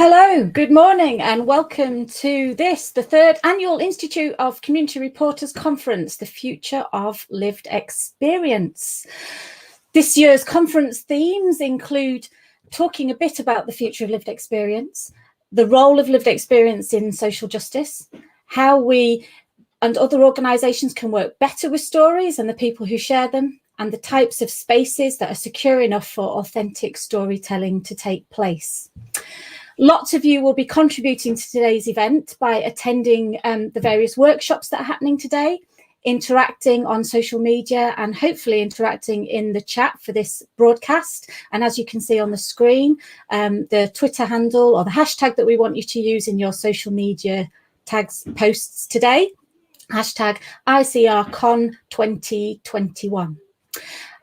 Hello, good morning and welcome to the third annual Institute of Community Reporters Conference, The Future of Lived Experience. This year's conference themes include talking a bit about the future of lived experience, the role of lived experience in social justice, how we and other organisations can work better with stories and the people who share them, and the types of spaces that are secure enough for authentic storytelling to take place. Lots of you will be contributing to today's event by attending the various workshops that are happening today, interacting on social media and hopefully interacting in the chat for this broadcast. And as you can see on the screen, the Twitter handle or the hashtag that we want you to use in your social media tags posts today, hashtag ICRCon2021.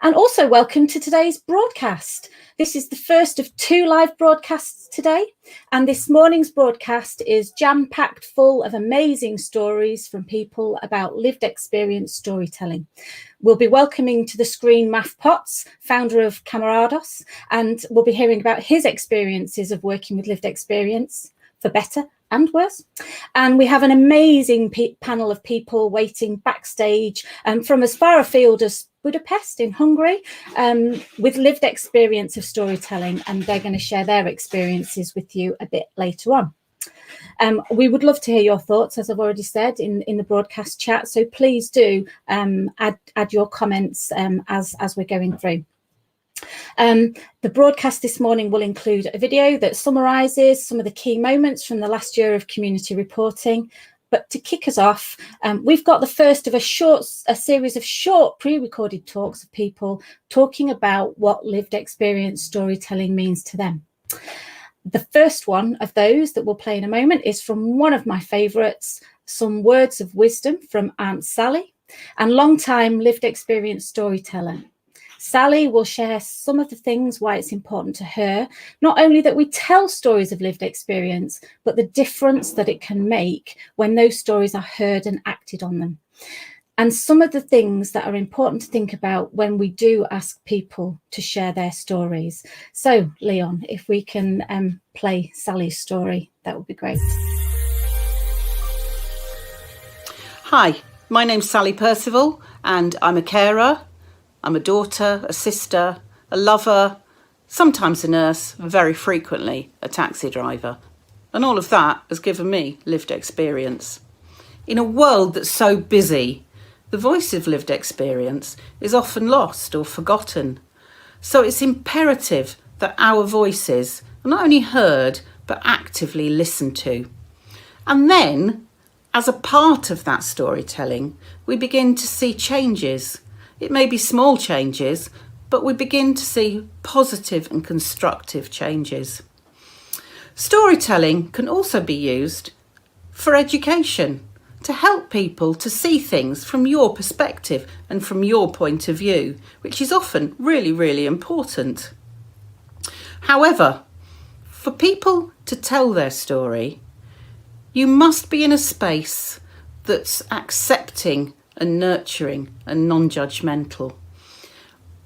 And also welcome to today's broadcast. This is the first of 2 live broadcasts today, and this morning's broadcast is jam-packed full of amazing stories from people about lived experience storytelling. We'll be welcoming to the screen Maf Potts, founder of Camarados, and we'll be hearing about his experiences of working with lived experience, for better and worse. And we have an amazing panel of people waiting backstage from as far afield as Budapest in Hungary, with lived experience of storytelling, and they're going to share their experiences with you a bit later on. We would love to hear your thoughts, as I've already said, in the broadcast chat, so please do add your comments as we're going through. The broadcast this morning will include a video that summarises some of the key moments from the last year of community reporting. But to kick us off, we've got the first of a series of short pre-recorded talks of people talking about what lived experience storytelling means to them. The first one of those that we'll play in a moment is from one of my favourites, some words of wisdom from Aunt Sally, and long-time lived experience storyteller. Sally will share some of the things why it's important to her, not only that we tell stories of lived experience, but the difference that it can make when those stories are heard and acted on them. And some of the things that are important to think about when we do ask people to share their stories. So, Leon, if we can play Sally's story, that would be great. Hi, my name's Sally Percival, and I'm a carer. I'm a daughter, a sister, a lover, sometimes a nurse, very frequently a taxi driver. And all of that has given me lived experience. In a world that's so busy, the voice of lived experience is often lost or forgotten. So it's imperative that our voices are not only heard, but actively listened to. And then, as a part of that storytelling, we begin to see changes. It may be small changes, but we begin to see positive and constructive changes. Storytelling can also be used for education, to help people to see things from your perspective and from your point of view, which is often really, really important. However, for people to tell their story, you must be in a space that's accepting and nurturing and non-judgmental.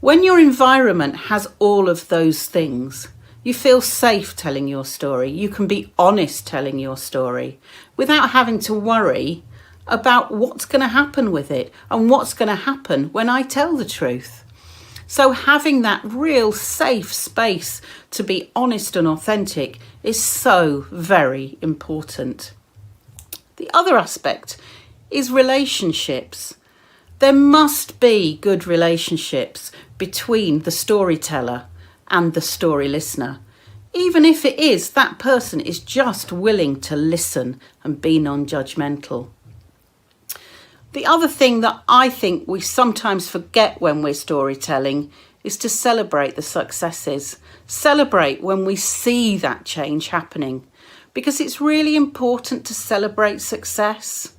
When your environment has all of those things, you feel safe telling your story. You can be honest telling your story without having to worry about what's going to happen with it and what's going to happen when I tell the truth. So having that real safe space to be honest and authentic is so very important. The other aspect is relationships. There must be good relationships between the storyteller and the story listener, even if it is that person is just willing to listen and be non-judgmental. The other thing that I think we sometimes forget when we're storytelling is to celebrate the successes. Celebrate when we see that change happening, because it's really important to celebrate success.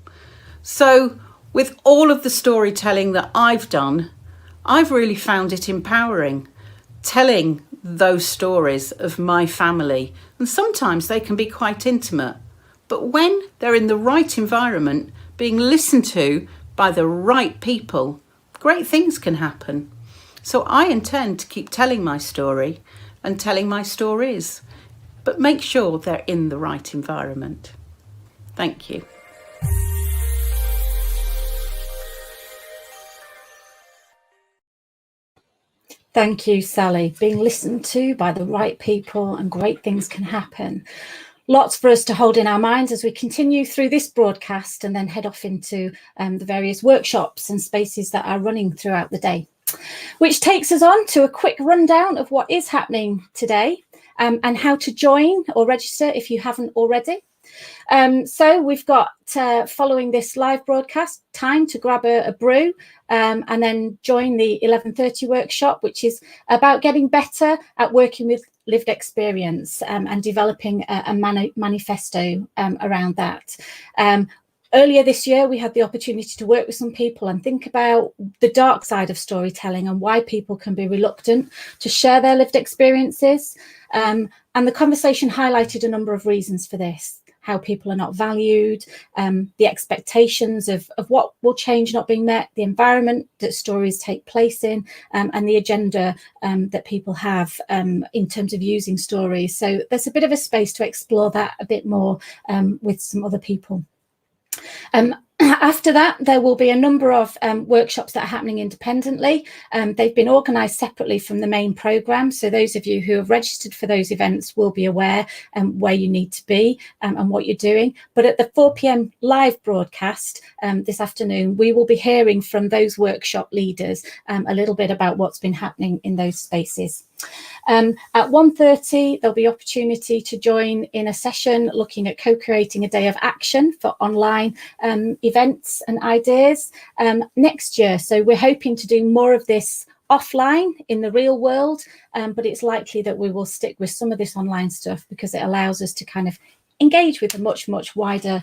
So with all of the storytelling that I've done, I've really found it empowering, telling those stories of my family. And sometimes they can be quite intimate, but when they're in the right environment, being listened to by the right people, great things can happen. So I intend to keep telling my story and telling my stories, but make sure they're in the right environment. Thank you. Thank you, Sally. Being listened to by the right people and great things can happen. Lots for us to hold in our minds as we continue through this broadcast and then head off into the various workshops and spaces that are running throughout the day. Which takes us on to a quick rundown of what is happening today and how to join or register if you haven't already. So we've got, following this live broadcast, time to grab a brew and then join the 11:30 workshop, which is about getting better at working with lived experience and developing a manifesto around that. Earlier this year, we had the opportunity to work with some people and think about the dark side of storytelling and why people can be reluctant to share their lived experiences. And the conversation highlighted a number of reasons for this: how people are not valued, the expectations of what will change not being met, the environment that stories take place in, and the agenda that people have in terms of using stories. So there's a bit of a space to explore that a bit more with some other people. After that, there will be a number of workshops that are happening independently. They've been organised separately from the main programme, so those of you who have registered for those events will be aware where you need to be and what you're doing. But at the 4 p.m. live broadcast this afternoon, we will be hearing from those workshop leaders a little bit about what's been happening in those spaces. At 1:30, there'll be opportunity to join in a session looking at co-creating a day of action for online events and ideas next year. So we're hoping to do more of this offline in the real world, but it's likely that we will stick with some of this online stuff because it allows us to kind of engage with a much wider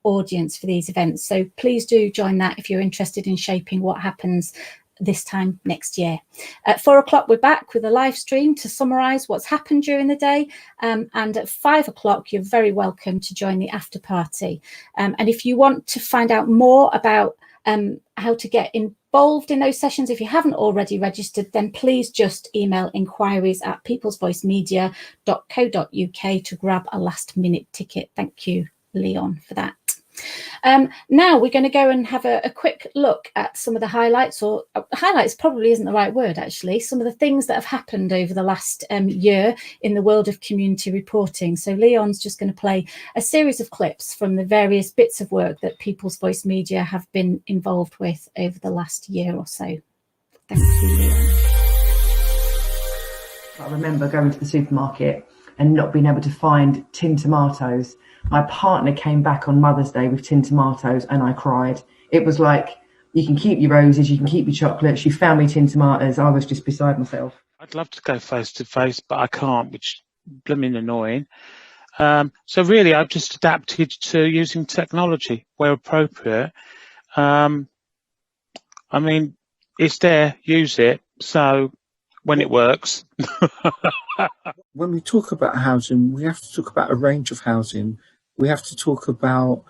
audience for these events. So please do join that if you're interested in shaping what happens this time next year. At 4 o'clock, we're back with a live stream to summarise what's happened during the day. And at 5 o'clock, you're very welcome to join the after party. And if you want to find out more about how to get involved in those sessions, if you haven't already registered, then please just email inquiries@peoplesvoicemedia.co.uk to grab a last minute ticket. Thank you, Leon, for that. Now we're going to go and have a quick look at some of the highlights, or highlights probably isn't the right word actually, some of the things that have happened over the last year in the world of community reporting. So Leon's just going to play a series of clips from the various bits of work that People's Voice Media have been involved with over the last year or so. Thank you, Leon. I remember going to the supermarket and not being able to find tin tomatoes. My partner came back on Mother's Day with tin tomatoes and I cried. It was like, you can keep your roses, you can keep your chocolates. You found me tin tomatoes. I was just beside myself. I'd love to go face to face, but I can't, which is blooming annoying. So really, I've just adapted to using technology where appropriate. I mean, it's there, use it. So when it works. When we talk about housing, we have to talk about a range of housing. We have to talk about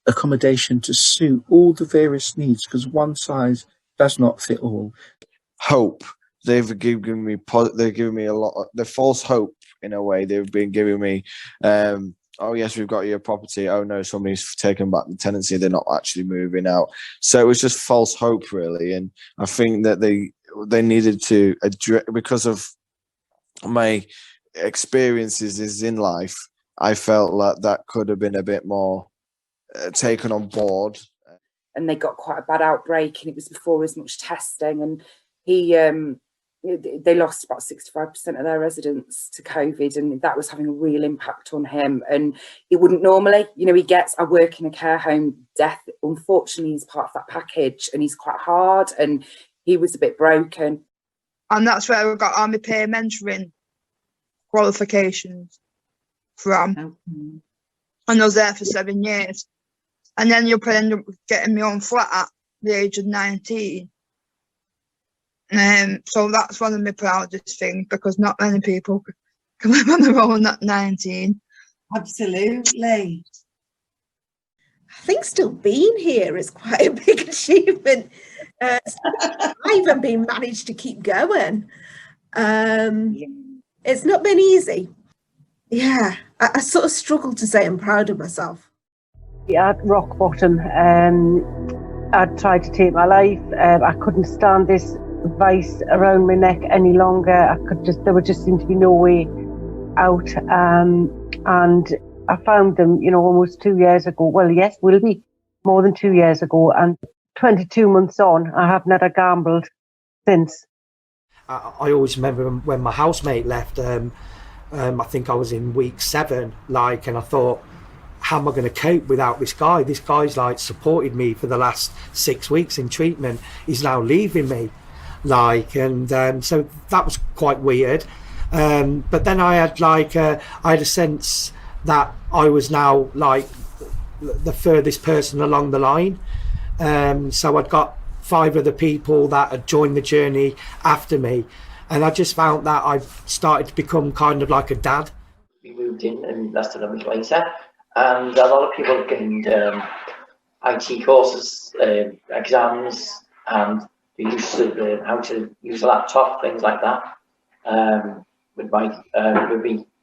accommodation to suit all the various needs, because one size does not fit all. Hope. They've given me a lot. The false hope in a way. They've been giving me, oh yes, we've got your property. Oh no, somebody's taken back the tenancy. They're not actually moving out. So it was just false hope, really. And I think that they needed to address, because of my experiences in life. I felt like that could have been a bit more taken on board. And they got quite a bad outbreak, and it was before as much testing, and they lost about 65% of their residents to COVID, and that was having a real impact on him. And it wouldn't normally, I work in a care home, death unfortunately is part of that package, and he's quite hard, and he was a bit broken. And that's where I got all my peer mentoring qualifications from. Mm-hmm. And I was there for 7 years. And then you'll end up getting my own flat at the age of 19. So that's one of my proudest things, because not many people can live on their own at 19. Absolutely. I think still being here is quite a big achievement. I've even been managed to keep going. It's not been easy. Yeah, I sort of struggle to say I'm proud of myself. At rock bottom, I'd tried to take my life. I couldn't stand this vice around my neck any longer. There would just seem to be no way out. And I found them, almost 2 years ago. Well, yes, will be more than 2 years ago. And 22 months on, I haven't had a gambled since. I always remember when my housemate left. I think I was in week 7, and I thought, how am I going to cope without this guy? This guy's supported me for the last 6 weeks in treatment. He's now leaving me, and so that was quite weird. But then I had I had a sense that I was now the furthest person along the line. So I'd got 5 other people that had joined the journey after me, and I just found that I started to become kind of like a dad. We moved in less than a week later, and a lot of people have gained IT courses, exams, and the use of how to use a laptop, things like that. With my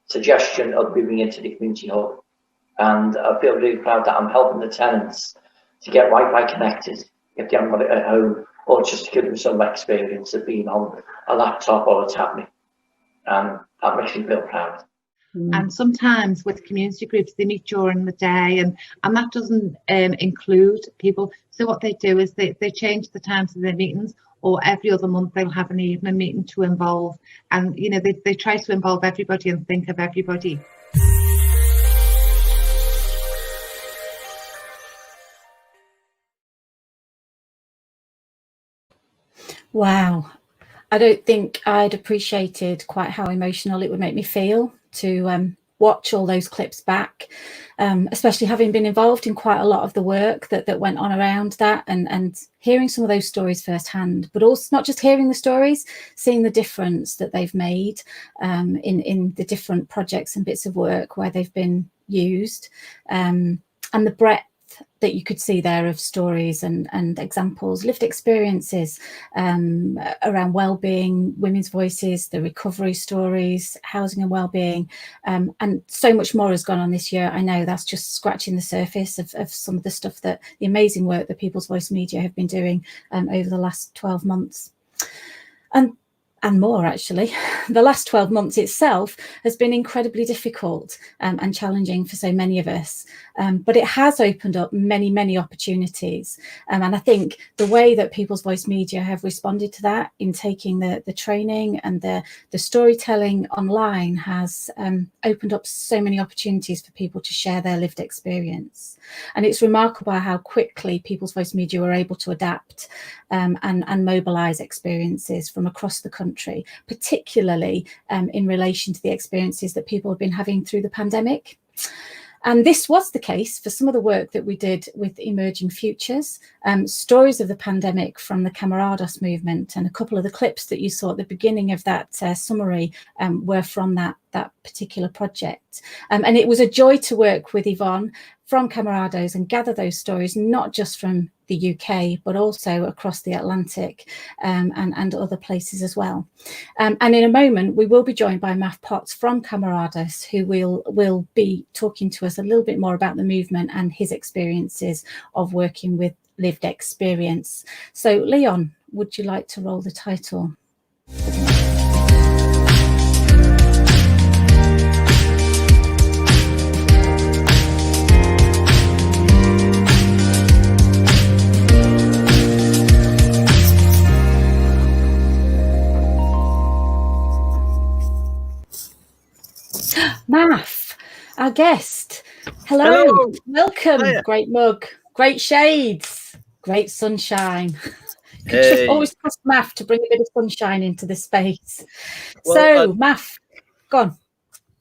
suggestion of moving into the community hub, and I feel really proud that I'm helping the tenants to get Wi-Fi connected if they haven't got it at home, or just to give them some experience of being on a laptop or a tablet, and that makes me feel proud. And sometimes with community groups, they meet during the day, and that doesn't include people. So what they do is they change the times of their meetings, or every other month they'll have an evening meeting to involve, and they try to involve everybody and think of everybody. Wow. I don't think I'd appreciated quite how emotional it would make me feel to watch all those clips back, especially having been involved in quite a lot of the work that went on around that, and hearing some of those stories firsthand, but also not just hearing the stories, seeing the difference that they've made in the different projects and bits of work where they've been used, and the breadth that you could see there of stories and examples, lived experiences around well-being, women's voices, the recovery stories, housing and well-being, and so much more has gone on this year. I know that's just scratching the surface of some of the stuff, that the amazing work that People's Voice Media have been doing over the last 12 months. And more, actually. The last 12 months itself has been incredibly difficult and challenging for so many of us. But it has opened up many, many opportunities. And I think the way that People's Voice Media have responded to that in taking the training and the storytelling online has opened up so many opportunities for people to share their lived experience. And it's remarkable how quickly People's Voice Media were able to adapt and mobilise experiences from across the country country, particularly in relation to the experiences that people have been having through the pandemic. And this was the case for some of the work that we did with Emerging Futures, stories of the pandemic from the Camarados movement, and a couple of the clips that you saw at the beginning of that summary were from that particular project. And it was a joy to work with Yvonne from Camarados and gather those stories, not just from the UK, but also across the Atlantic and other places as well. And in a moment, we will be joined by Maff Potts from Camarados, who will be talking to us a little bit more about the movement and his experiences of working with lived experience. So Leon, would you like to roll the title? Maff, our guest. Hello. Welcome. Hiya. Great mug, great shades, great sunshine. Hey. Always trust Maff to bring a bit of sunshine into the space. Well, so Maff, go on.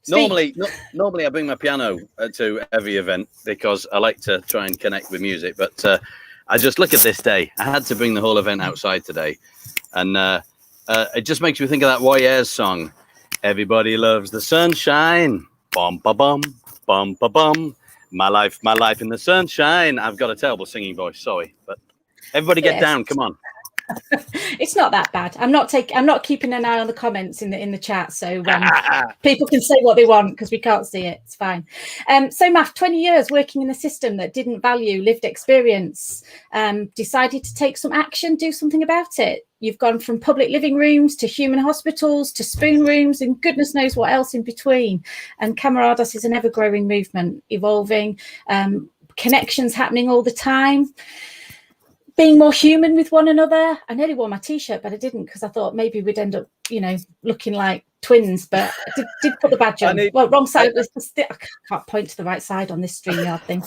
Normally I bring my piano to every event because I like to try and connect with music, but I just look at this day. I had to bring the whole event outside today, and it just makes me think of that Warriors song. Everybody loves the sunshine. Bum ba bum, bum ba bum. My life in the sunshine. I've got a terrible singing voice, sorry, but everybody get down. Come on. It's not that bad. I'm not keeping an eye on the comments in the chat, so people can say what they want because we can't see it. It's fine. So Maff, 20 years working in a system that didn't value lived experience, decided to take some action, do something about it. You've gone from public living rooms to human hospitals to spoon rooms and goodness knows what else in between. And Camarados is an ever-growing movement, evolving, connections happening all the time. Being more human with one another. I nearly wore my T-shirt, but I didn't because I thought maybe we'd end up, looking like twins. But I did put the badge on. Wrong side. I can't point to the right side on this StreamYard thing.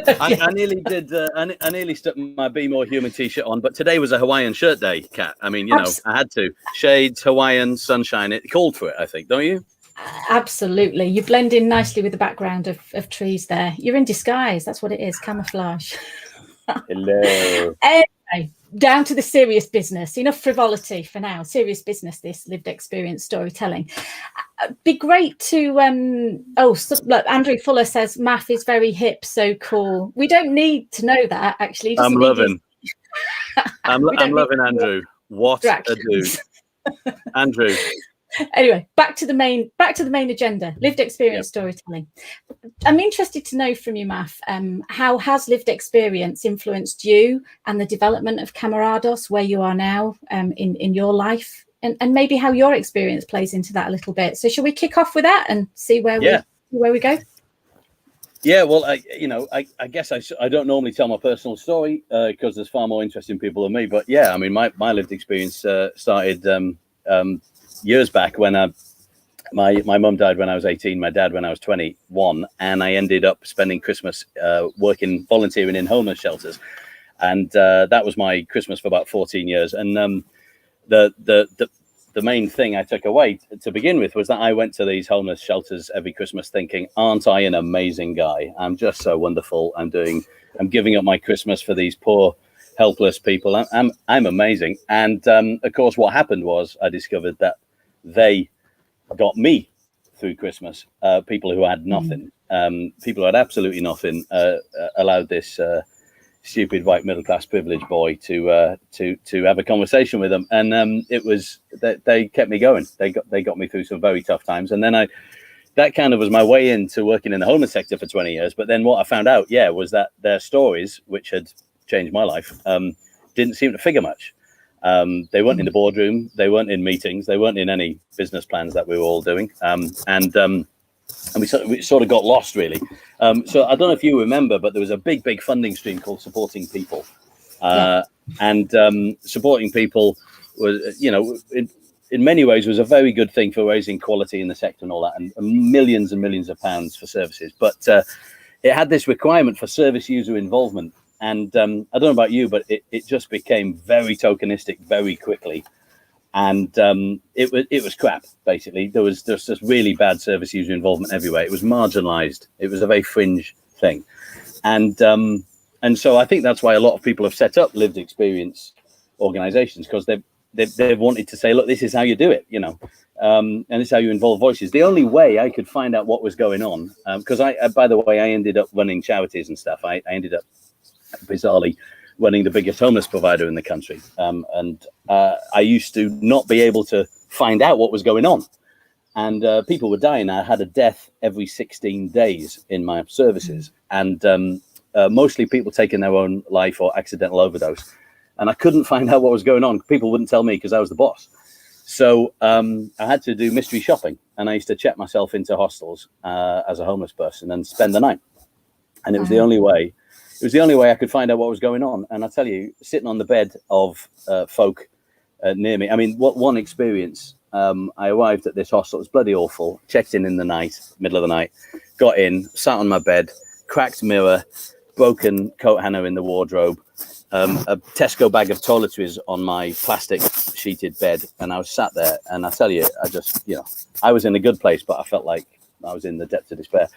I nearly did. I nearly stuck my Be More Human T-shirt on, but today was a Hawaiian shirt day, Kat. I mean, I had to. Shades, Hawaiian, sunshine. It called for it, I think, don't you? Absolutely. You blend in nicely with the background of trees there. You're in disguise. That's what it is. Camouflage. Hello. Anyway, down to the serious business. Enough frivolity for now. Serious business, this lived experience storytelling. Be great to look, Andrew Fuller says Maff is very hip, so cool. We don't need to know that, actually. I'm loving Andrew. What a dude. Andrew. Anyway, back to the main agenda, lived experience storytelling. I'm interested to know from you, Maff, how has lived experience influenced you and the development of Camarados, where you are now in your life, and maybe how your experience plays into that a little bit. So shall we kick off with that and see where we go? Yeah, well, I guess I don't normally tell my personal story because there's far more interesting people than me. But yeah, I mean, my lived experience started years back when my mum died when I was 18, my dad when I was 21, and I ended up spending Christmas volunteering in homeless shelters, and that was my Christmas for about 14 years. And the main thing I took away to begin with was that I went to these homeless shelters every Christmas thinking, aren't I an amazing guy? I'm just so wonderful. I'm giving up my Christmas for these poor helpless people. I'm amazing. And of course, what happened was I discovered that they got me through Christmas. People who had nothing, people who had absolutely nothing, allowed this stupid white middle class privileged boy to have a conversation with them, and it was that they kept me going. They got me through some very tough times, and then that kind of was my way into working in the homeless sector for 20 years. But then what I found out, was that their stories, which had changed my life, didn't seem to figure much. They weren't in the boardroom, they weren't in meetings, they weren't in any business plans that we were all doing, and we sort of got lost, really. So I don't know if you remember, but there was a big funding stream called Supporting People, and supporting people was, in many ways was a very good thing for raising quality in the sector and all that, and millions and millions of pounds for services. But it had this requirement for service user involvement. And I don't know about you, but it just became very tokenistic very quickly. And it was crap. Basically, there was just really bad service user involvement everywhere. It was marginalised. It was a very fringe thing, and so I think that's why a lot of people have set up lived experience organisations, because they've wanted to say, look, this is how you do it, you know, and this is how you involve voices. The only way I could find out what was going on, because by the way, I ended up running charities and stuff. I ended up bizarrely running the biggest homeless provider in the country. And I used to not be able to find out what was going on. And people were dying. I had a death every 16 days in my services. And mostly people taking their own life or accidental overdose. And I couldn't find out what was going on. People wouldn't tell me because I was the boss. So I had to do mystery shopping. And I used to check myself into hostels as a homeless person and spend the night. And it was the only way. It was the only way I could find out what was going on. And I tell you, sitting on the bed of folk near me, I mean, what one experience, I arrived at this hostel, it was bloody awful, checked in the night, middle of the night, got in, sat on my bed, cracked mirror, broken coat hanger in the wardrobe, a Tesco bag of toiletries on my plastic sheeted bed. And I was sat there, and I tell you, I just, you know, I was in a good place, but I felt like I was in the depths of despair.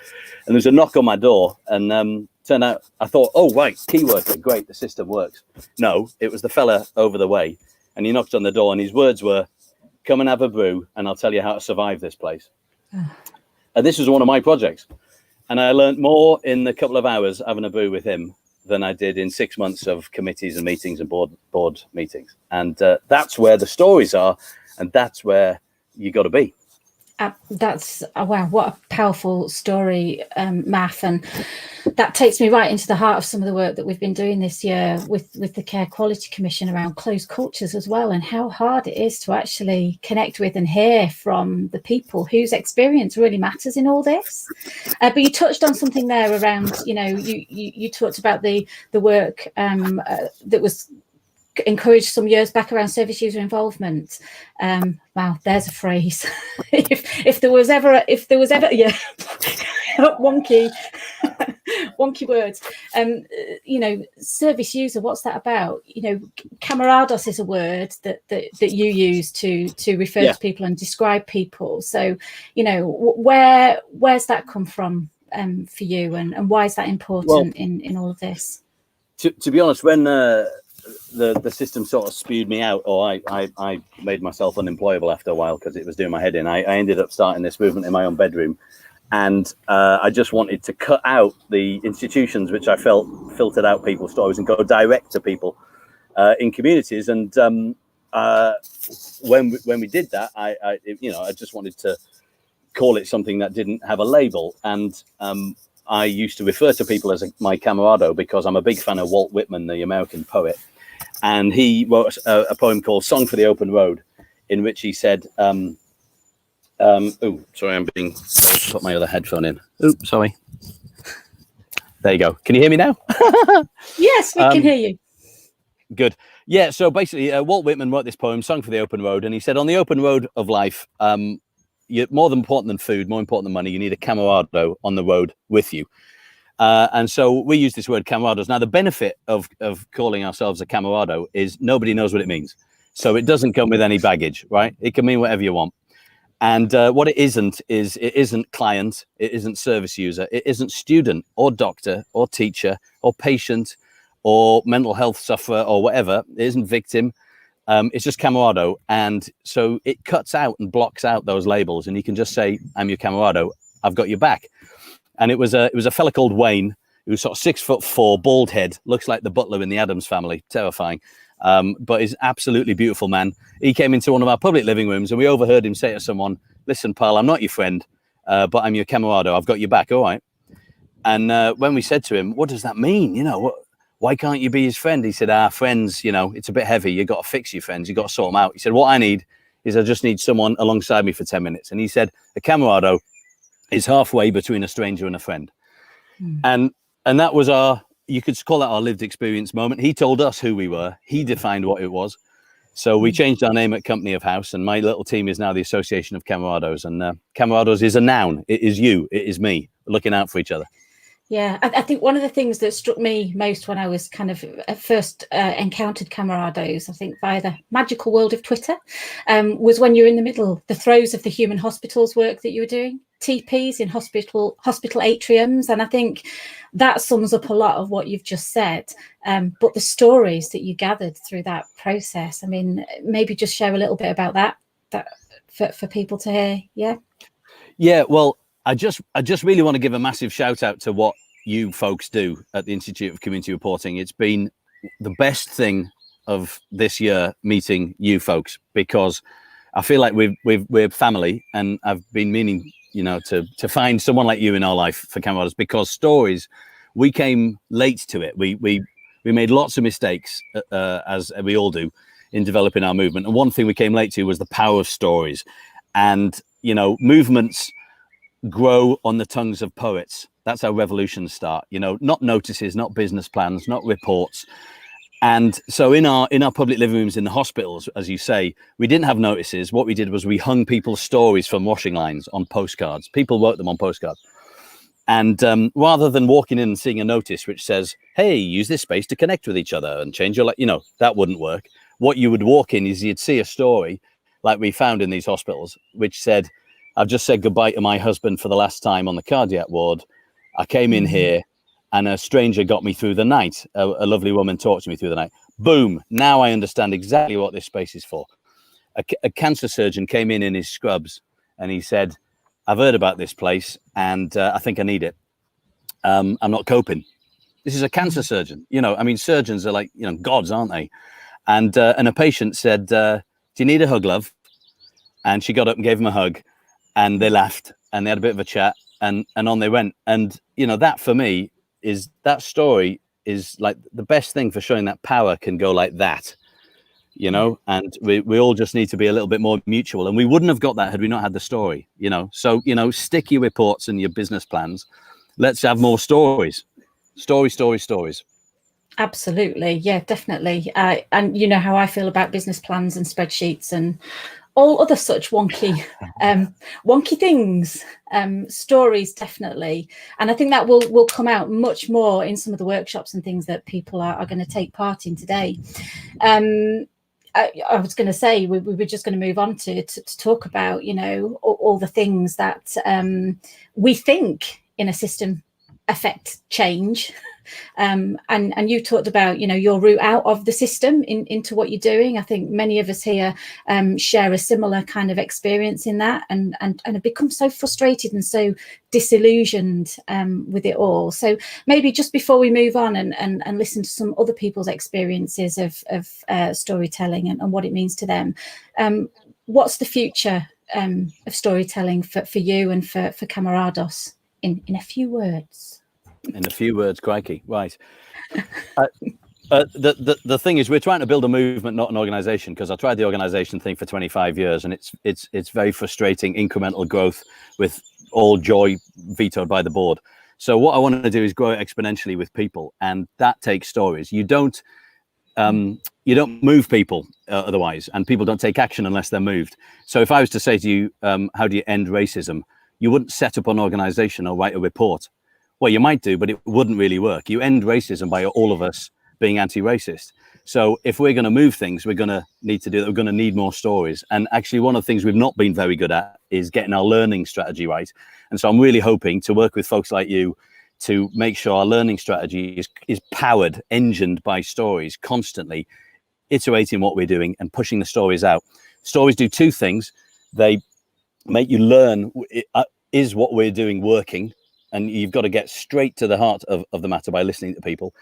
And there was a knock on my door, and turned out, I thought, oh, right, key worker, great, the system works. No, it was the fella over the way. And he knocked on the door, and his words were, come and have a brew, and I'll tell you how to survive this place. And this was one of my projects. And I learned more in a couple of hours having a brew with him than I did in 6 months of committees and meetings and board meetings. And that's where the stories are, and that's where you got to be. That's wow, what a powerful story, Math, and that takes me right into the heart of some of the work that we've been doing this year with the Care Quality Commission around closed cultures as well, and how hard it is to actually connect with and hear from the people whose experience really matters in all this. But you touched on something there around, you know, you talked about the work that was encouraged some years back around service user involvement. Wow, there's a phrase. if there was ever yeah, wonky words. You know, service user, what's that about? You know, camarados is a word that you use to refer to people and describe people. So, you know, where's that come from for you, and why is that important in all of this? To be honest, when the system sort of spewed me out, or I made myself unemployable after a while because it was doing my head in, I ended up starting this movement in my own bedroom. And I just wanted to cut out the institutions which I felt filtered out people's stories and go direct to people in communities. And when we did that, I just wanted to call it something that didn't have a label. And I used to refer to people as my camarado because I'm a big fan of Walt Whitman, the American poet. And he wrote a poem called Song for the Open Road, in which he said, oh, sorry, I'm being put my other headphone in. Oh, sorry. There you go. Can you hear me now? Yes, we can hear you. Good. Yeah. So basically, Walt Whitman wrote this poem, Song for the Open Road. And he said, on the open road of life, you're more important than food, more important than money. You need a camarado on the road with you. And so we use this word camarados. Now, the benefit of calling ourselves a camarado is nobody knows what it means. So it doesn't come with any baggage, right? It can mean whatever you want. And what it isn't is it isn't client, it isn't service user, it isn't student or doctor or teacher or patient or mental health sufferer or whatever. It isn't victim. It's just camarado. And so it cuts out and blocks out those labels. And you can just say, I'm your camarado. I've got your back. And it was a fella called Wayne, who was sort of 6'4", bald head, looks like the butler in the Addams Family, terrifying, but is absolutely beautiful man. He came into one of our public living rooms, and we overheard him say to someone, "Listen, pal, I'm not your friend, but I'm your camarado. I've got your back, all right." And when we said to him, "What does that mean? You know, why can't you be his friend?" He said, friends, you know, it's a bit heavy. You got to fix your friends. You got to sort them out. He said, what I need is I just need someone alongside me for 10 minutes. And he said, a camarado is halfway between a stranger and a friend. And that was you could call that our lived experience moment. He told us who we were. He defined what it was. So we changed our name at Company of House, and my little team is now the Association of Camarados. And Camarados is a noun. It is you. It is me looking out for each other. Yeah, I think one of the things that struck me most when I was kind of first encountered Camarados, I think via the magical world of Twitter, was when you were in the throes of the human hospitals work that you were doing, TPs in hospital atriums. And I think that sums up a lot of what you've just said. But the stories that you gathered through that process, I mean, maybe just share a little bit about that for people to hear. Yeah. Yeah, well, I just really want to give a massive shout out to what you folks do at the Institute of Community Reporting. It's been the best thing of this year meeting you folks, because I feel like we're family, and I've been meaning, you know, to find someone like you in our life for Camarados, because stories, we came late to it. We made lots of mistakes, as we all do, in developing our movement. And one thing we came late to was the power of stories. And, you know, movements grow on the tongues of poets. That's how revolutions start, you know, not notices, not business plans, not reports. And so in our public living rooms in the hospitals, as you say, we didn't have notices. What we did was we hung people's stories from washing lines on postcards. People wrote them on postcards. And rather than walking in and seeing a notice which says, hey, use this space to connect with each other and change your life, you know, that wouldn't work. What you would walk in is you'd see a story like we found in these hospitals, which said, I've just said goodbye to my husband for the last time on the cardiac ward. I came in here and a stranger got me through the night. A lovely woman talked to me through the night. Boom. Now I understand exactly what this space is for. A cancer surgeon came in his scrubs and he said, I've heard about this place and I think I need it. I'm not coping. This is a cancer surgeon. You know, I mean, surgeons are like, you know, gods, aren't they? And a patient said, do you need a hug, love? And she got up and gave him a hug. And they laughed and they had a bit of a chat and on they went. And, you know, that for me is, that story is like the best thing for showing that power can go like that, you know, and we all just need to be a little bit more mutual. And we wouldn't have got that had we not had the story, you know. So, you know, stick your reports and your business plans. Let's have more stories. Stories. Absolutely. Yeah, definitely. And you know how I feel about business plans and spreadsheets and all other such wonky things. Stories, definitely. And I think that will come out much more in some of the workshops and things that people are going to take part in today. I was going to say we were just going to move on to talk about, you know, all the things that we think in a system affect change. And you talked about, you know, your route out of the system into what you're doing. I think many of us here share a similar kind of experience in that, and have become so frustrated and so disillusioned with it all. So maybe just before we move on and listen to some other people's experiences of storytelling and what it means to them, what's the future of storytelling for you and for Camarados in a few words? In a few words, crikey. Right. The thing is, we're trying to build a movement, not an organization, because I tried the organization thing for 25 years and it's very frustrating, incremental growth with all joy vetoed by the board. So what I want to do is grow it exponentially with people, and that takes stories. You don't move people otherwise, and people don't take action unless they're moved. So if I was to say to you, how do you end racism? You wouldn't set up an organization or write a report. Well, you might do, but it wouldn't really work. You end racism by all of us being anti-racist. So if we're going to move things, we're going to need to do that. We're going to need more stories. And actually, one of the things we've not been very good at is getting our learning strategy right. And so I'm really hoping to work with folks like you to make sure our learning strategy is powered, engined by stories, constantly iterating what we're doing and pushing the stories out. Stories do two things. They make you learn, is what we're doing working? And you've got to get straight to the heart of the matter by listening to people.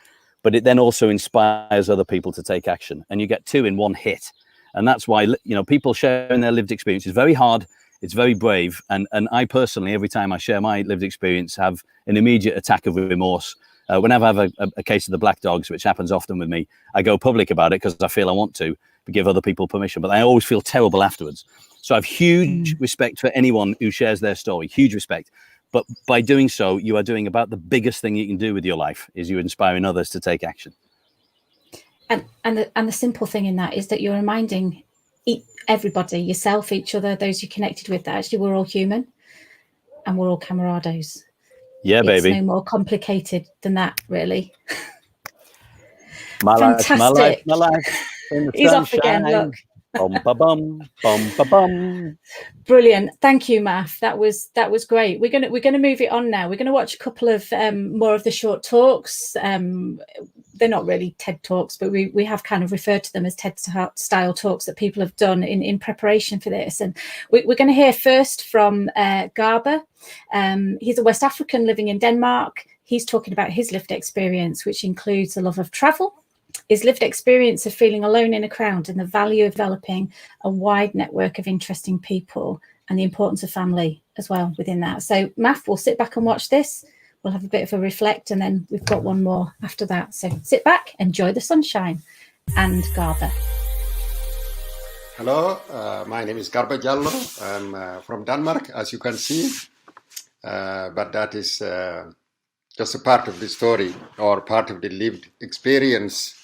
But it then also inspires other people to take action. And you get two in one hit. And that's why, you know, people sharing their lived experience is very hard. It's very brave. And I personally, every time I share my lived experience, have an immediate attack of remorse. Whenever I have a case of the black dogs, which happens often with me, I go public about it because I feel I want to give other people permission. But I always feel terrible afterwards. So I have huge respect for anyone who shares their story, huge respect. But by doing so, you are doing about the biggest thing you can do with your life, is you're inspiring others to take action. And the simple thing in that is that you're reminding everybody, yourself, each other, those you're connected with, that actually we're all human and we're all Camarados. Yeah, it's baby. no more complicated than that, really. My life, my life, Fantastic. my life. In the He's off again, sunshine. look. Bum ba bum, bum ba bum. Brilliant. Thank you, Math. That was great. We're gonna move it on now. We're gonna watch a couple of more of the short talks. They're not really TED Talks, but we have kind of referred to them as TED style talks that people have done in preparation for this. And we're going to hear first from Garba. He's a West African living in Denmark. He's talking about his lived experience, which includes a love of travel, his lived experience of feeling alone in a crowd, and the value of developing a wide network of interesting people, and the importance of family as well within that. So Math, we'll sit back and watch this. We'll have a bit of a reflect, and then we've got one more after that. So sit back, enjoy the sunshine. And Garba. Hello, my name is Garba Jallo. I'm from Denmark, as you can see, but that is just a part of the story or part of the lived experience.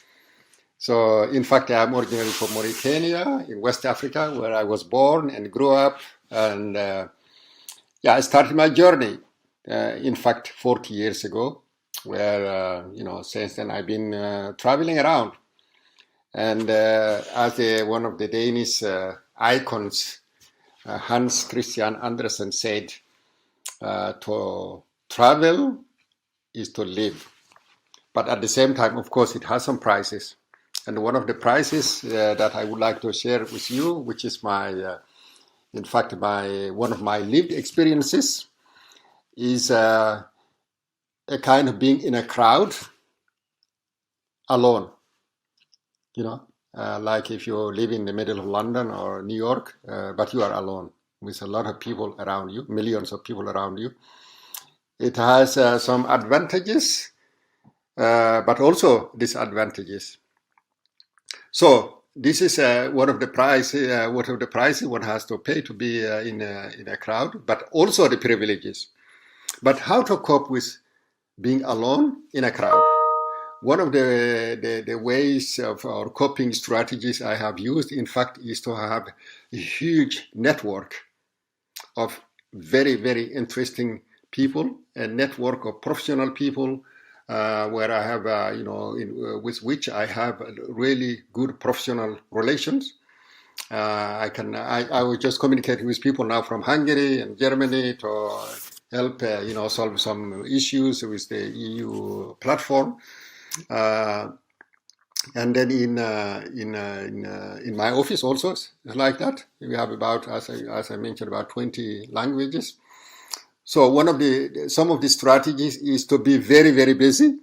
So, in fact, I'm originally from Mauritania in West Africa, where I was born and grew up. And I started my journey, in fact, 40 years ago, where, since then I've been traveling around. And as one of the Danish icons, Hans Christian Andersen said, to travel is to live. But at the same time, of course, it has some prices. And one of the prices that I would like to share with you, which is one of my lived experiences, is a kind of being in a crowd alone. Like if you live in the middle of London or New York, but you are alone with a lot of people around you, millions of people around you. It has some advantages, but also disadvantages. So this is one of the prices one has to pay to be in a crowd, but also the privileges. But how to cope with being alone in a crowd? One of the ways of our coping strategies I have used, in fact, is to have a huge network of very, very interesting people, a network of professional people, where I have, with which I have really good professional relations. I was just communicating with people now from Hungary and Germany to help, solve some issues with the EU platform. And then in my office also like that. We have about, as I mentioned, about 20 languages. So some of the strategies is to be very, very busy,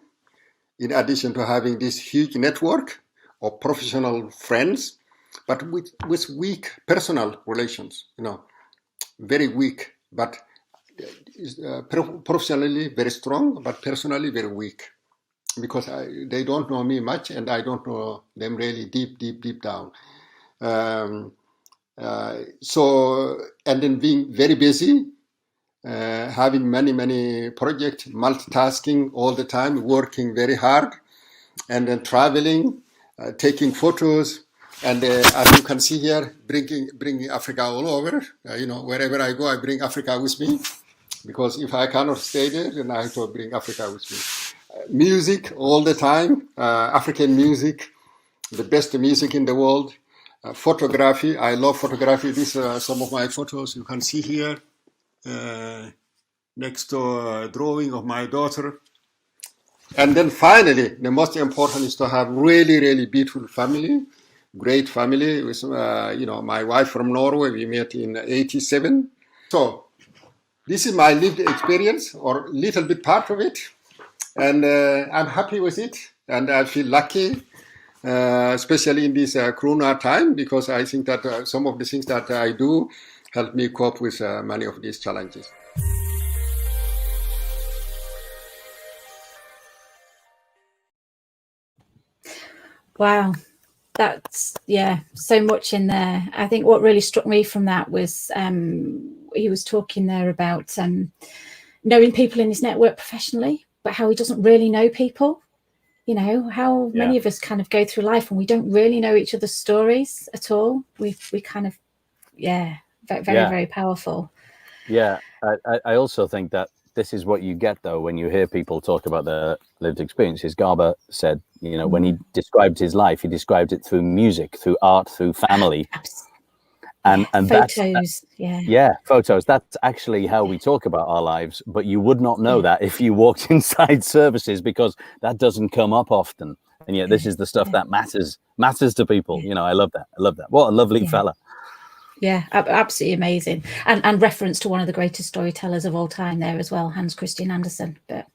in addition to having this huge network of professional friends, but with weak personal relations, very weak, but professionally very strong, but personally very weak, because they don't know me much and I don't know them really deep down. And then being very busy, having many projects, multitasking all the time, working very hard, and then traveling, taking photos, and as you can see here, bringing Africa all over. Wherever I go, I bring Africa with me, because if I cannot stay there, then I have to bring Africa with me. Music all the time, African music, the best music in the world. Photography, I love photography. These are some of my photos you can see here. Next to a drawing of my daughter. And then finally, the most important is to have really, really beautiful family, great family with, my wife from Norway. We met in 1987. So this is my lived experience, or little bit part of it. And I'm happy with it. And I feel lucky, especially in this Corona time, because I think that some of the things that I do help me cope with many of these challenges. Wow, that's so much in there. I think what really struck me from that was he was talking there about knowing people in his network professionally, but how he doesn't really know people. How many of us kind of go through life and we don't really know each other's stories at all. We kind of very, very powerful. Yeah, I also think that this is what you get though when you hear people talk about their lived experiences. Garber said, you know, when he described his life, he described it through music, through art, through family, and photos. Photos. That's actually how we talk about our lives. But you would not know that if you walked inside services, because that doesn't come up often. And yet, this is the stuff that matters to people. You know, I love that. I love that. What a lovely fella. Yeah, absolutely amazing. And reference to one of the greatest storytellers of all time there as well, Hans Christian Andersen. But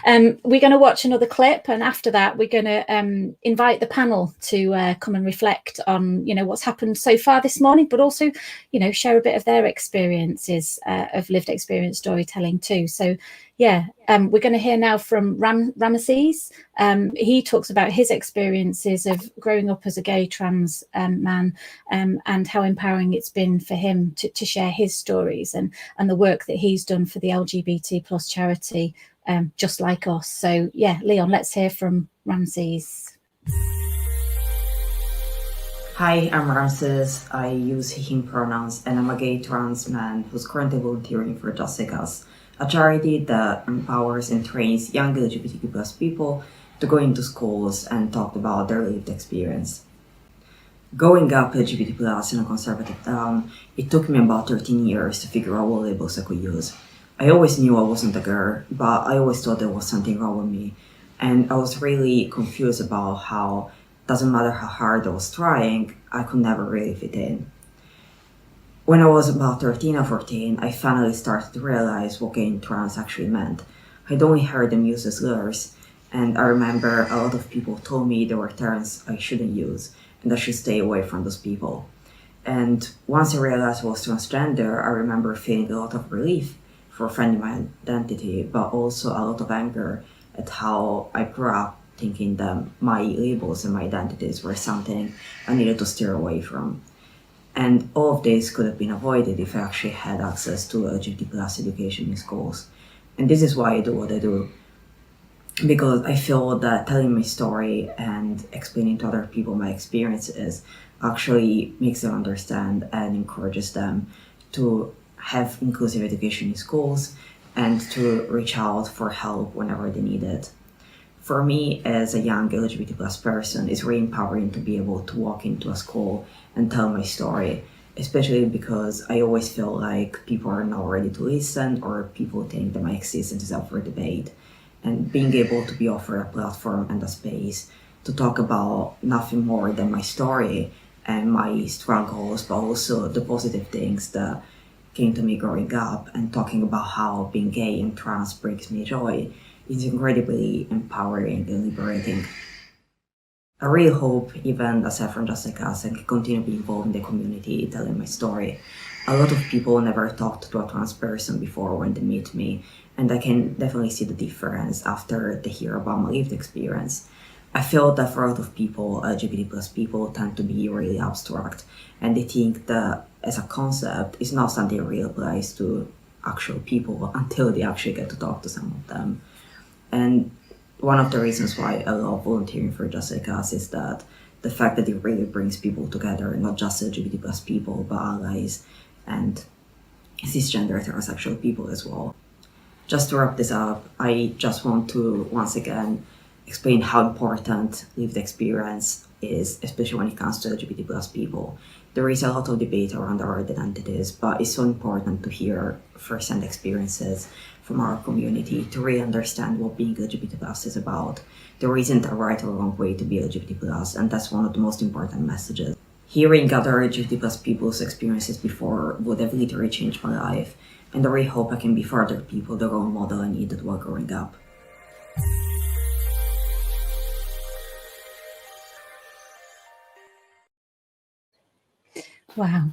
we're going to watch another clip, and after that we're going to invite the panel to come and reflect on, you know, what's happened so far this morning, but also, you know, share a bit of their experiences of lived experience storytelling too. So yeah, we're going to hear now from Ramesses. He talks about his experiences of growing up as a gay trans man, and how empowering it's been for him to share his stories and the work that he's done for the LGBT plus charity, Just Like Us. So yeah, Leon, let's hear from Ramesses. Hi, I'm Ramesses. I use he, him pronouns, and I'm a gay trans man who's currently volunteering for Just Like Us, a charity that empowers and trains young LGBTQ plus people to go into schools and talk about their lived experience. Growing up LGBT plus in a conservative town, it took me about 13 years to figure out what labels I could use. I always knew I wasn't a girl, but I always thought there was something wrong with me. And I was really confused about how, doesn't matter how hard I was trying, I could never really fit in. When I was about 13 or 14, I finally started to realize what gay and trans actually meant. I'd only heard them use as slurs, and I remember a lot of people told me there were terms I shouldn't use, and I should stay away from those people. And once I realized I was transgender, I remember feeling a lot of relief for finding my identity, but also a lot of anger at how I grew up thinking that my labels and my identities were something I needed to steer away from. And all of this could have been avoided if I actually had access to LGBT plus education in schools. And this is why I do what I do, because I feel that telling my story and explaining to other people my experiences actually makes them understand and encourages them to have inclusive education in schools and to reach out for help whenever they need it. For me, as a young LGBT plus person, it's really empowering to be able to walk into a school and tell my story, especially because I always feel like people are not ready to listen, or people think that my existence is up for debate. And being able to be offered a platform and a space to talk about nothing more than my story and my struggles, but also the positive things that came to me growing up, and talking about how being gay and trans brings me joy, is incredibly empowering and liberating. I really hope, even aside from Just Like Us, I can continue to be involved in the community, telling my story. A lot of people never talked to a trans person before when they meet me, and I can definitely see the difference after they hear about my lived experience. I feel that for a lot of people, LGBT plus people tend to be really abstract, and they think that as a concept, it's not something that really applies to actual people until they actually get to talk to some of them. And one of the reasons why I love volunteering for Just Like Us is that the fact that it really brings people together, not just LGBT plus people, but allies and cisgender heterosexual people as well. Just to wrap this up, I just want to once again explain how important lived experience is, especially when it comes to LGBT plus people. There is a lot of debate around our identities, but it's so important to hear first-hand experiences from our community to really understand what being LGBT plus is about. There isn't a right or wrong way to be LGBT plus, and that's one of the most important messages. Hearing other LGBT plus people's experiences before would have literally changed my life, and I really hope I can be for other people the role model I needed while growing up. Wow.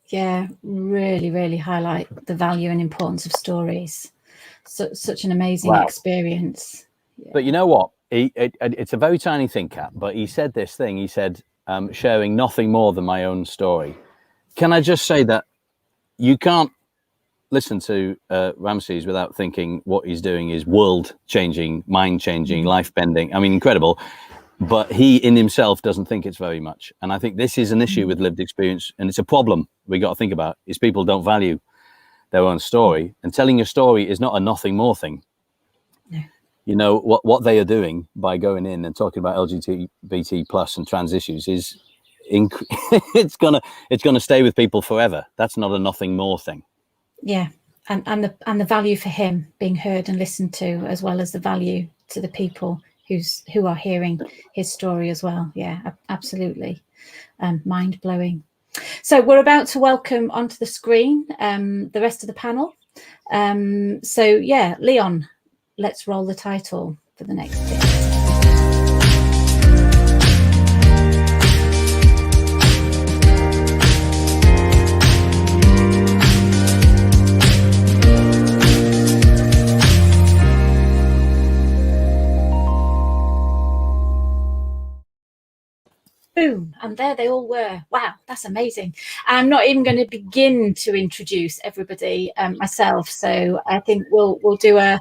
Yeah, really, really highlight the value and importance of stories. Such an amazing experience. Yeah. But you know what? It's a very tiny thing, Kat, but he said this thing. He said, sharing nothing more than my own story. Can I just say that you can't listen to Ramesses without thinking what he's doing is world-changing, mind-changing, life-bending. I mean, incredible. But he in himself doesn't think it's very much. And I think this is an issue with lived experience, and it's a problem we got to think about, is people don't value their own story. And telling your story is not a nothing more thing. No. You know, what they are doing by going in and talking about LGBT plus and trans issues is it's gonna stay with people forever. That's not a nothing more thing. Yeah, and the value for him being heard and listened to, as well as the value to the people who are hearing his story as well. Yeah, absolutely. Mind blowing. So we're about to welcome onto the screen the rest of the panel. So yeah, Leon, let's roll the title for the next bit. Boom, and there they all were. Wow, that's amazing. I'm not even going to begin to introduce everybody myself, so I think we'll do a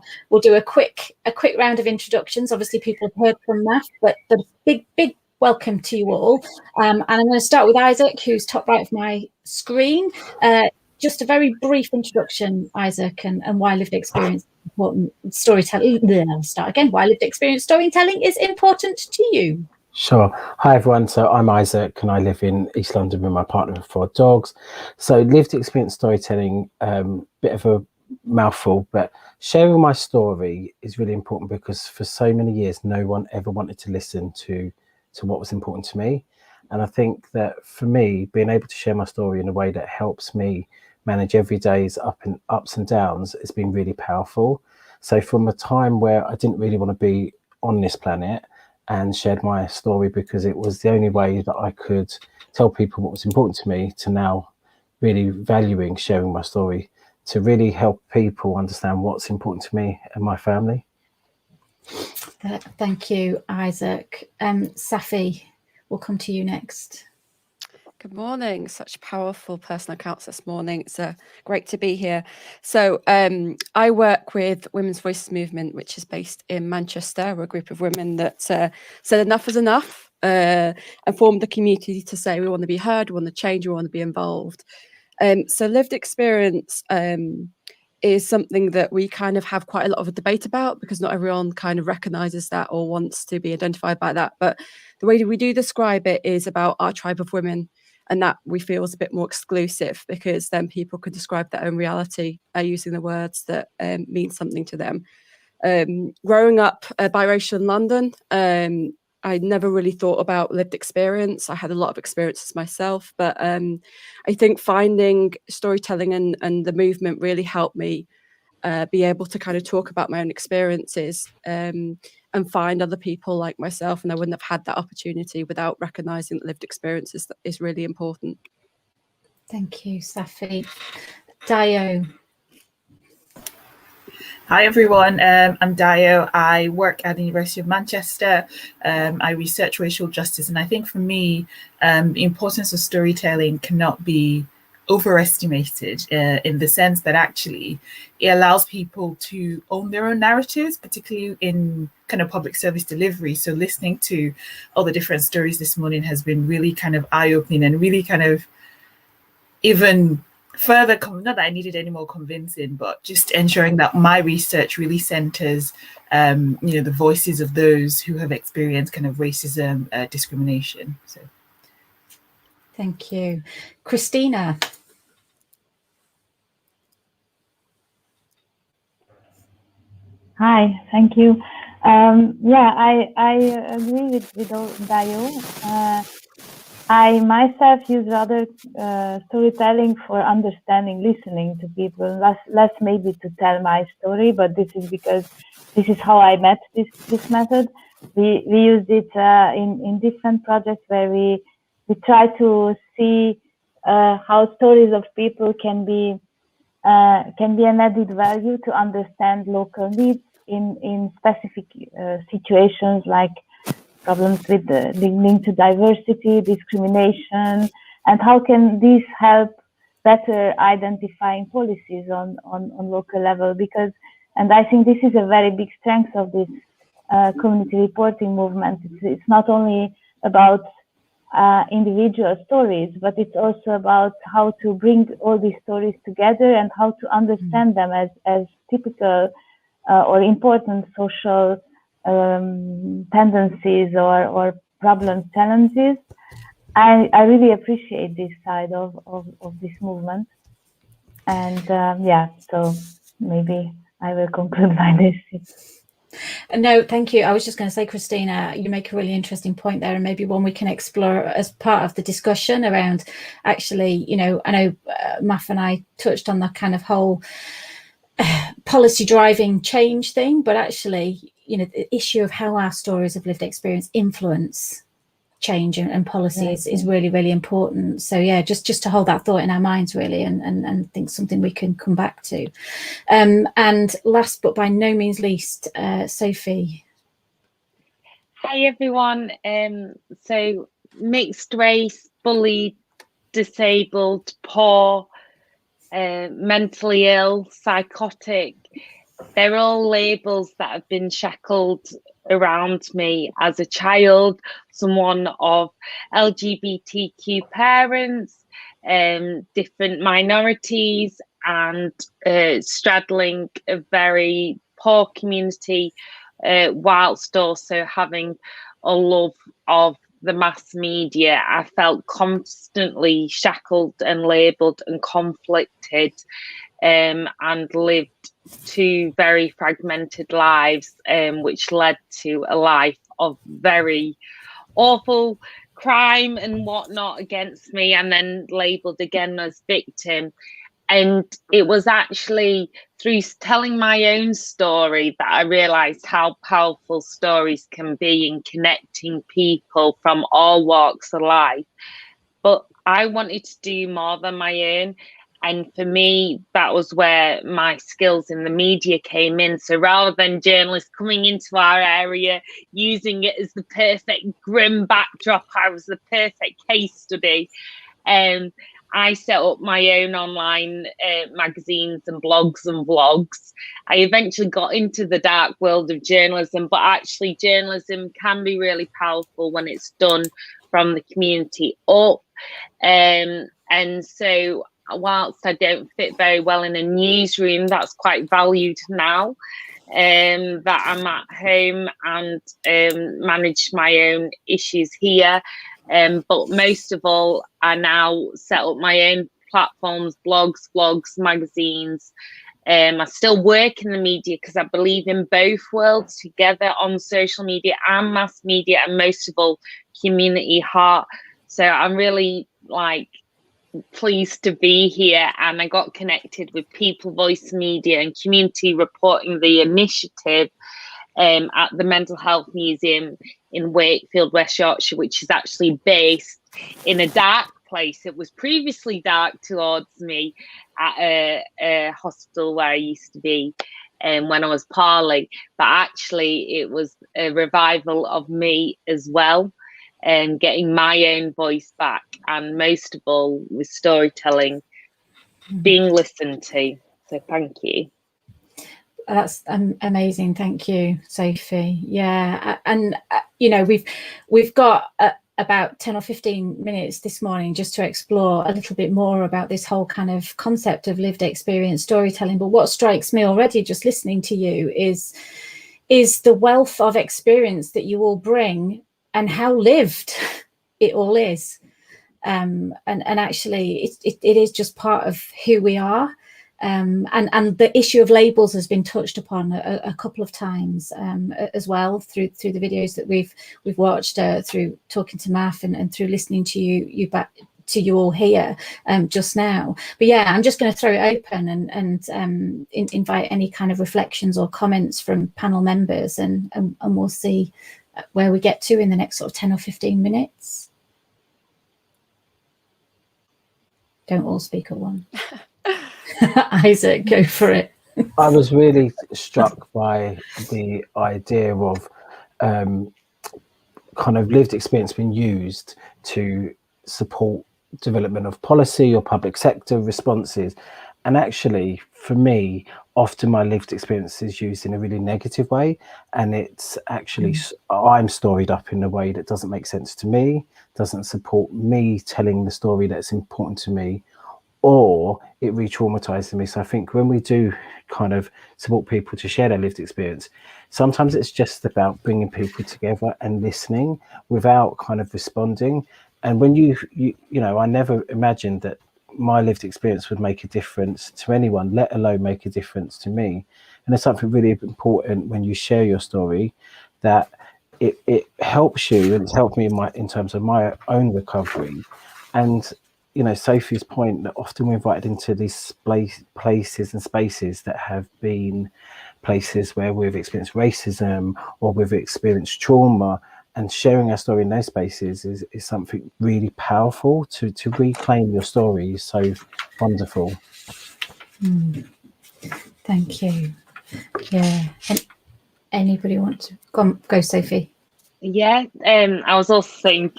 quick round of introductions. Obviously, people have heard from Matt, but big welcome to you all. And I'm going to start with Isaac, who's top right of my screen. Just a very brief introduction, Isaac, and why lived experience is important. Storytelling. I'll start again. Why lived experience storytelling is important to you. Sure. Hi, everyone. So I'm Isaac and I live in East London with my partner and 4 dogs. So lived experience storytelling, bit of a mouthful, but sharing my story is really important because for so many years, no one ever wanted to listen to what was important to me. And I think that for me, being able to share my story in a way that helps me manage every day's ups and downs has been really powerful. So from a time where I didn't really want to be on this planet, and shared my story because it was the only way that I could tell people what was important to me, to now really valuing sharing my story to really help people understand what's important to me and my family. Thank you, Isaac. Safi, we'll come to you next. Good morning. Such powerful personal accounts this morning. It's great to be here. So I work with Women's Voices Movement, which is based in Manchester. We're a group of women that said enough is enough and formed a community to say we want to be heard, we want to change, we want to be involved. So lived experience is something that we kind of have quite a lot of a debate about because not everyone kind of recognises that or wants to be identified by that. But the way that we do describe it is about our tribe of women. And that we feel is a bit more exclusive because then people can describe their own reality using the words that mean something to them. Growing up biracial in London, I never really thought about lived experience. I had a lot of experiences myself, but I think finding storytelling and the movement really helped me be able to kind of talk about my own experiences and find other people like myself. And I wouldn't have had that opportunity without recognising that lived experience is really important. Thank you, Safi. Dio. Hi everyone, I'm Dio. I work at the University of Manchester. I research racial justice, and I think for me, the importance of storytelling cannot be overestimated in the sense that actually it allows people to own their own narratives, particularly in kind of public service delivery. So listening to all the different stories this morning has been really kind of eye-opening and really kind of even further, not that I needed any more convincing, but just ensuring that my research really centers, the voices of those who have experienced kind of racism, discrimination. So, thank you, Christina. Hi, thank you. I agree with Dio. I myself use rather storytelling for understanding, listening to people, less maybe to tell my story, but this is because this is how I met this method. We used it in different projects where we try to see how stories of people can be an added value to understand local needs in specific situations like problems with linked to diversity, discrimination, and how can this help better identifying policies on local level? And I think this is a very big strength of this community reporting movement. It's not only about individual stories, but it's also about how to bring all these stories together and how to understand them as typical or important social tendencies or problems, challenges. I really appreciate this side of this movement. And yeah, so maybe I will conclude by this. No, thank you. I was just going to say, Christina, you make a really interesting point there, and maybe one we can explore as part of the discussion around actually, you know, I know Maf and I touched on that kind of whole policy driving change thing, but actually, you know, the issue of how our stories of lived experience influence change and policy is really, really important. So yeah, just to hold that thought in our minds really, and think something we can come back to. And last but by no means least, Sophie. Hi everyone. So mixed race, bullied, disabled, poor, mentally ill, psychotic, they're all labels that have been shackled around me as a child, someone of LGBTQ parents, different minorities, and straddling a very poor community, whilst also having a love of the mass media. I felt constantly shackled and labelled and conflicted, and lived two very fragmented lives, which led to a life of very awful crime and whatnot against me, and then labelled again as victim. And it was actually through telling my own story that I realised how powerful stories can be in connecting people from all walks of life. But I wanted to do more than my own. And for me, that was where my skills in the media came in. So rather than journalists coming into our area, using it as the perfect grim backdrop, I was the perfect case study. I set up my own online magazines and blogs and vlogs. I eventually got into the dark world of journalism, but actually journalism can be really powerful when it's done from the community up. And so whilst I don't fit very well in a newsroom, that's quite valued now, that I'm at home and manage my own issues here. But most of all, I now set up my own platforms, blogs, vlogs, magazines. I still work in the media because I believe in both worlds together, on social media and mass media, and most of all, community heart. So I'm really pleased to be here, and I got connected with People Voice Media and Community Reporting the Initiative at the Mental Health Museum in Wakefield, West Yorkshire, which is actually based in a dark place. It was previously dark towards me at a hospital where I used to be when I was poorly, but actually it was a revival of me as well, and getting my own voice back, and most of all with storytelling being listened to. So thank you. That's amazing. Thank you, Sophie. Yeah, and you know, we've got about 10 or 15 minutes this morning just to explore a little bit more about this whole kind of concept of lived experience storytelling. But what strikes me already just listening to you is the wealth of experience that you all bring and how lived it all is. And actually it is just part of who we are. And the issue of labels has been touched upon a couple of times as well through the videos that we've watched, through talking to Maf and through listening to you all here just now. But yeah, I'm just going to throw it open and invite any kind of reflections or comments from panel members, and we'll see where we get to in the next sort of 10 or 15 minutes. Don't all speak at once. Isaac, go for it. I was really struck by the idea of kind of lived experience being used to support development of policy or public sector responses. And actually, for me, often my lived experience is used in a really negative way, and it's actually I'm storied up in a way that doesn't make sense to me, doesn't support me telling the story that's important to me, or it re-traumatizes me. So I think when we do kind of support people to share their lived experience, sometimes it's just about bringing people together and listening without kind of responding. And when you know, I never imagined that my lived experience would make a difference to anyone, let alone make a difference to me. And there's something really important when you share your story, that it helps you, and it's helped me in terms of my own recovery. And you know, Sophie's point that often we're invited into these places and spaces that have been places where we've experienced racism or we've experienced trauma, and sharing our story in those spaces is something really powerful. To reclaim your story is so wonderful. Thank you. Yeah. And anybody want to go, Sophie? Yeah, I was also saying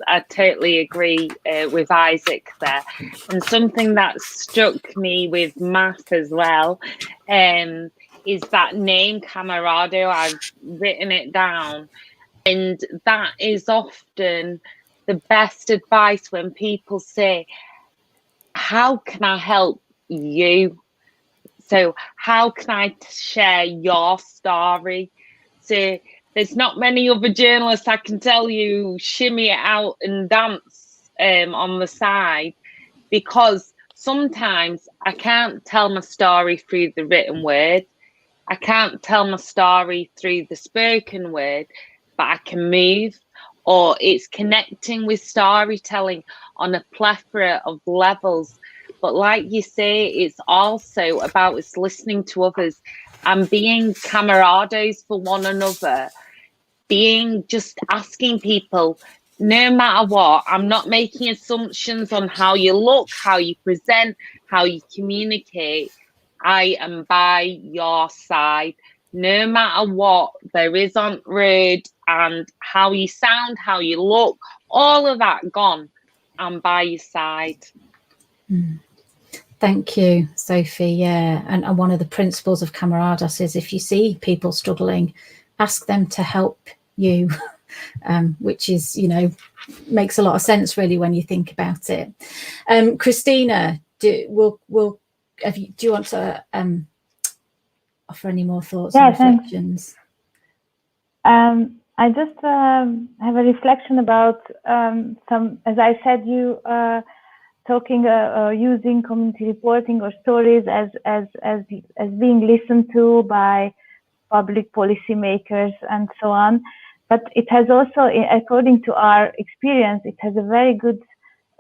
I totally agree with Isaac there. And something that struck me with Matt as well is that name Camarado. I've written it down. And that is often the best advice when people say, how can I help you? So how can I share your story? So there's not many other journalists I can tell you shimmy it out and dance on the side, because sometimes I can't tell my story through the written word. I can't tell my story through the spoken word, but I can move, or it's connecting with storytelling on a plethora of levels. But like you say, it's also about us listening to others and being camarados for one another, being just asking people, no matter what, I'm not making assumptions on how you look, how you present, how you communicate. I am by your side. No matter what there is on road and how you sound, how you look, all of that gone, I'm by your side. Thank you, Sophie. Yeah, and one of the principles of Camaradas is if you see people struggling, ask them to help you, which is, you know, makes a lot of sense really when you think about it. Christina, do you want to offer any more thoughts and reflections? I just have a reflection about some, as I said, you talking using community reporting or stories as being listened to by public policymakers and so on. But it has also, according to our experience, it has a very good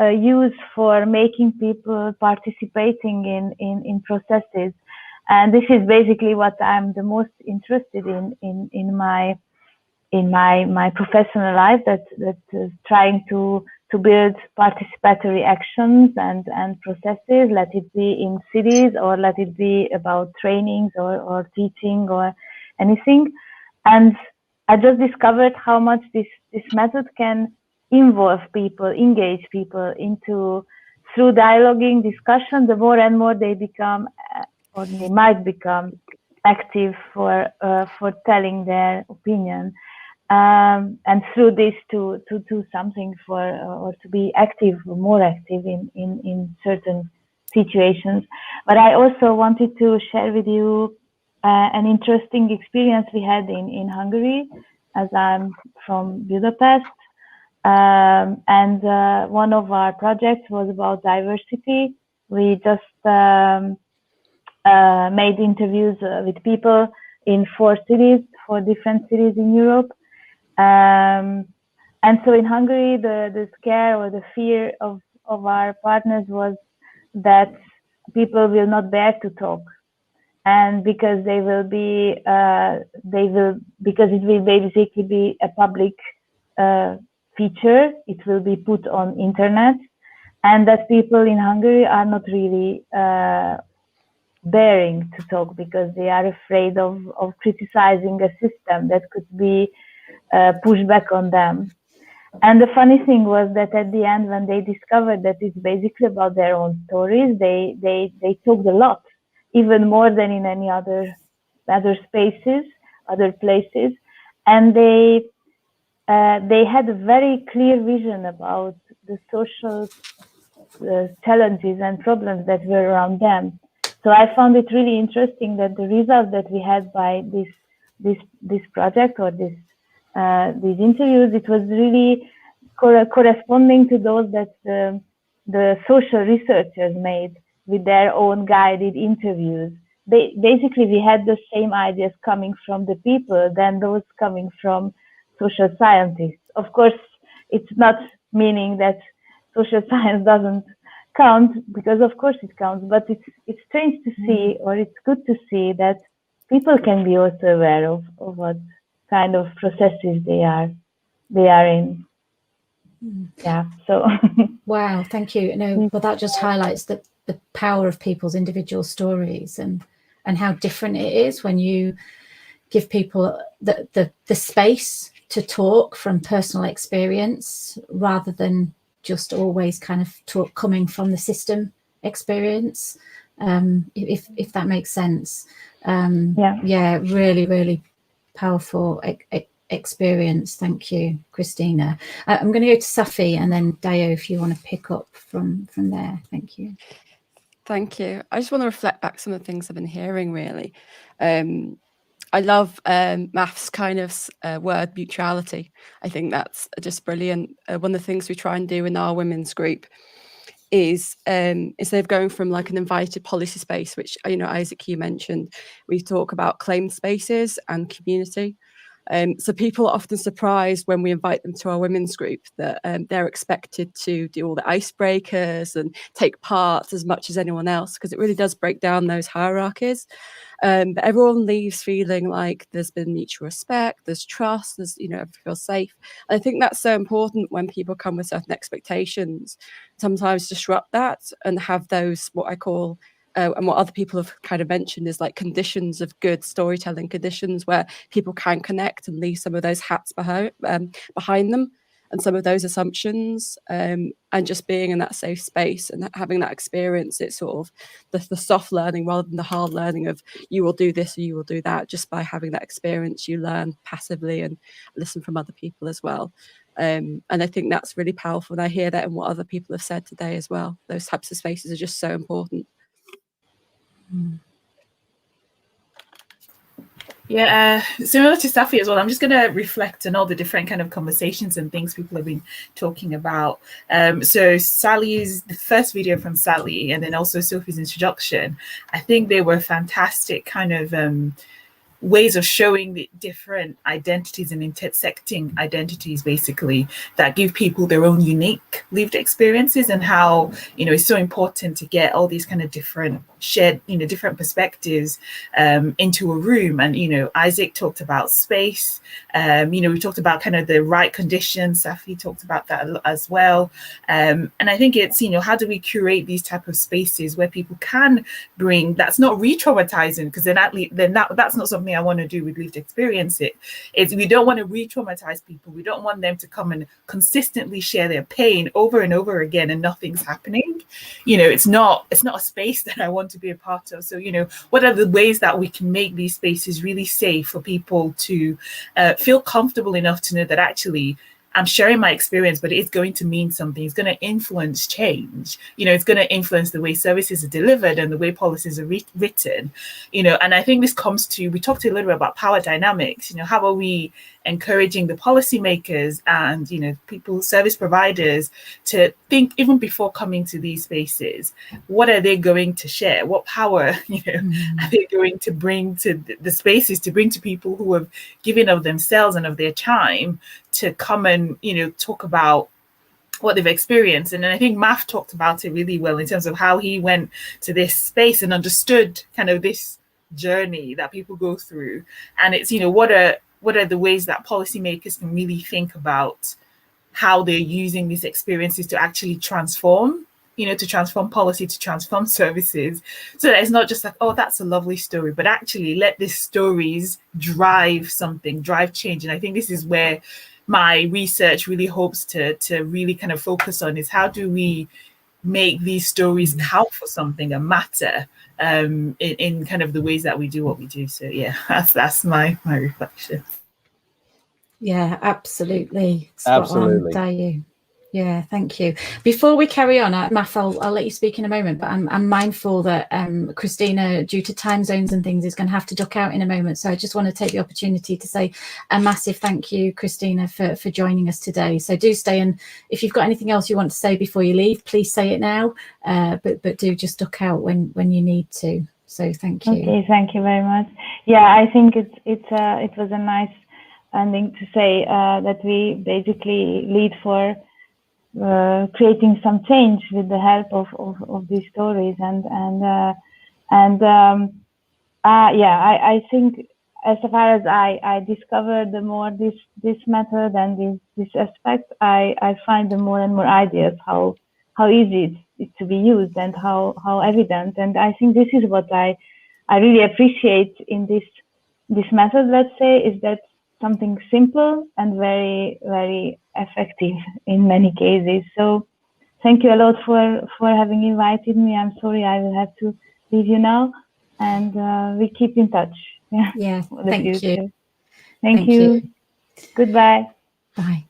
use for making people participating in processes. And this is basically what I'm the most interested in my professional life, that trying to build participatory actions and processes, let it be in cities or let it be about trainings or teaching or anything. And I just discovered how much this method can involve people, engage people into, through dialoguing, discussion, the more and more they become, or they might become active for telling their opinion. And through this to do something for, or to be active, more active in certain situations. But I also wanted to share with you an interesting experience we had in Hungary, as I'm from Budapest. And one of our projects was about diversity. We just made interviews with people in 4 different cities in Europe. And so in Hungary, the scare or the fear of our partners was that people will not dare to talk, and because they will be, because it will basically be a public feature, it will be put on internet, and that people in Hungary are not really daring to talk because they are afraid of criticizing a system that could be pushed back on them. And the funny thing was that at the end, when they discovered that it's basically about their own stories, they talked a lot. even more than in any other spaces, other places. And they had a very clear vision about the social challenges and problems that were around them. So I found it really interesting that the result that we had by this project or these interviews, it was really corresponding to those that the social researchers made with their own guided interviews. Basically, we had the same ideas coming from the people than those coming from social scientists. Of course, it's not meaning that social science doesn't count, because of course it counts, but it's strange to see, or it's good to see that people can be also aware of what kind of processes they are in. Yeah, so wow, thank you. No, but that just highlights the power of people's individual stories and how different it is when you give people the space to talk from personal experience rather than just always kind of talk coming from the system experience, if that makes sense. Yeah, really, really powerful experience. Thank you, Christina. I'm going to go to Safi and then Dayo, if you want to pick up from there. Thank you. Thank you. I just want to reflect back some of the things I've been hearing, really. I love Math's kind of word mutuality. I think that's just brilliant. One of the things we try and do in our women's group is instead of going from like an invited policy space, which, you know, Isaac, you mentioned, we talk about claimed spaces and community. So people are often surprised when we invite them to our women's group that they're expected to do all the icebreakers and take part as much as anyone else, because it really does break down those hierarchies. But everyone leaves feeling like there's been mutual respect, there's trust, there's, you know, everyone feels safe. And I think that's so important when people come with certain expectations, sometimes disrupt that and have those, what I call, and what other people have kind of mentioned is like conditions of good storytelling, conditions where people can connect and leave some of those hats behind them and some of those assumptions, and just being in that safe space and having that experience. It's sort of the soft learning rather than the hard learning of you will do this or you will do that. Just by having that experience, you learn passively and listen from other people as well. And I think that's really powerful. And I hear that in what other people have said today as well. Those types of spaces are just so important. Yeah, similar to Safi as well. I'm just going to reflect on all the different kind of conversations and things people have been talking about. So Sally's, the first video from Sally, and then also Sophie's introduction, I think they were fantastic kind of ways of showing the different identities and intersecting identities, basically, that give people their own unique lived experiences, and how, you know, it's so important to get all these kind of different shared, you know, different perspectives into a room. And, you know, Isaac talked about space, you know, we talked about kind of the right conditions. Safi talked about that as well. And I think it's, you know, how do we curate these type of spaces where people can bring, that's not re-traumatizing, because then that's not something I want to do with lived experience. It's we don't want to re-traumatize people. We don't want them to come and consistently share their pain over and over again and nothing's happening. You know, it's not a space that I want to be a part of. So, you know, what are the ways that we can make these spaces really safe for people to feel comfortable enough to know that actually I'm sharing my experience, but it's going to mean something. It's going to influence change. You know, it's going to influence the way services are delivered and the way policies are written. You know, and I think this comes to, we talked a little bit about power dynamics. You know, how are we encouraging the policymakers and, you know, people, service providers to think even before coming to these spaces, what are they going to share? What power, you know, are they going to bring to the spaces, to bring to people who have given of themselves and of their time to come and, you know, talk about what they've experienced. And then I think Math talked about it really well in terms of how he went to this space and understood kind of this journey that people go through. And it's, you know, what are the ways that policymakers can really think about how they're using these experiences to actually transform, you know, to transform policy, to transform services, so that it's not just like, oh, that's a lovely story, but actually let these stories drive something, drive change. And I think this is where my research really hopes to really kind of focus on, is how do we make these stories count for something and matter in kind of the ways that we do what we do. So yeah, that's my reflection. Yeah, absolutely. Spot Absolutely. on, Dayu. Yeah, thank you. Before we carry on, Math, I'll let you speak in a moment, but I'm mindful that Christina, due to time zones and things, is going to have to duck out in a moment. So I just want to take the opportunity to say a massive thank you, Christina, for joining us today. So do stay, and if you've got anything else you want to say before you leave, please say it now, but do just duck out when you need to. So thank you. Okay, thank you very much. Yeah, I think it was a nice ending to say that we basically lead for creating some change with the help of these stories, I think as far as I discovered the more this method and this aspect, I find the more and more ideas how easy it's to be used and how evident, and I think this is what I really appreciate in this method, let's say, is that something simple and very, very effective in many cases. So thank you a lot for having invited me. I'm sorry I will have to leave you now, and we keep in touch. Yeah, thank you. Thank you. Goodbye. Bye.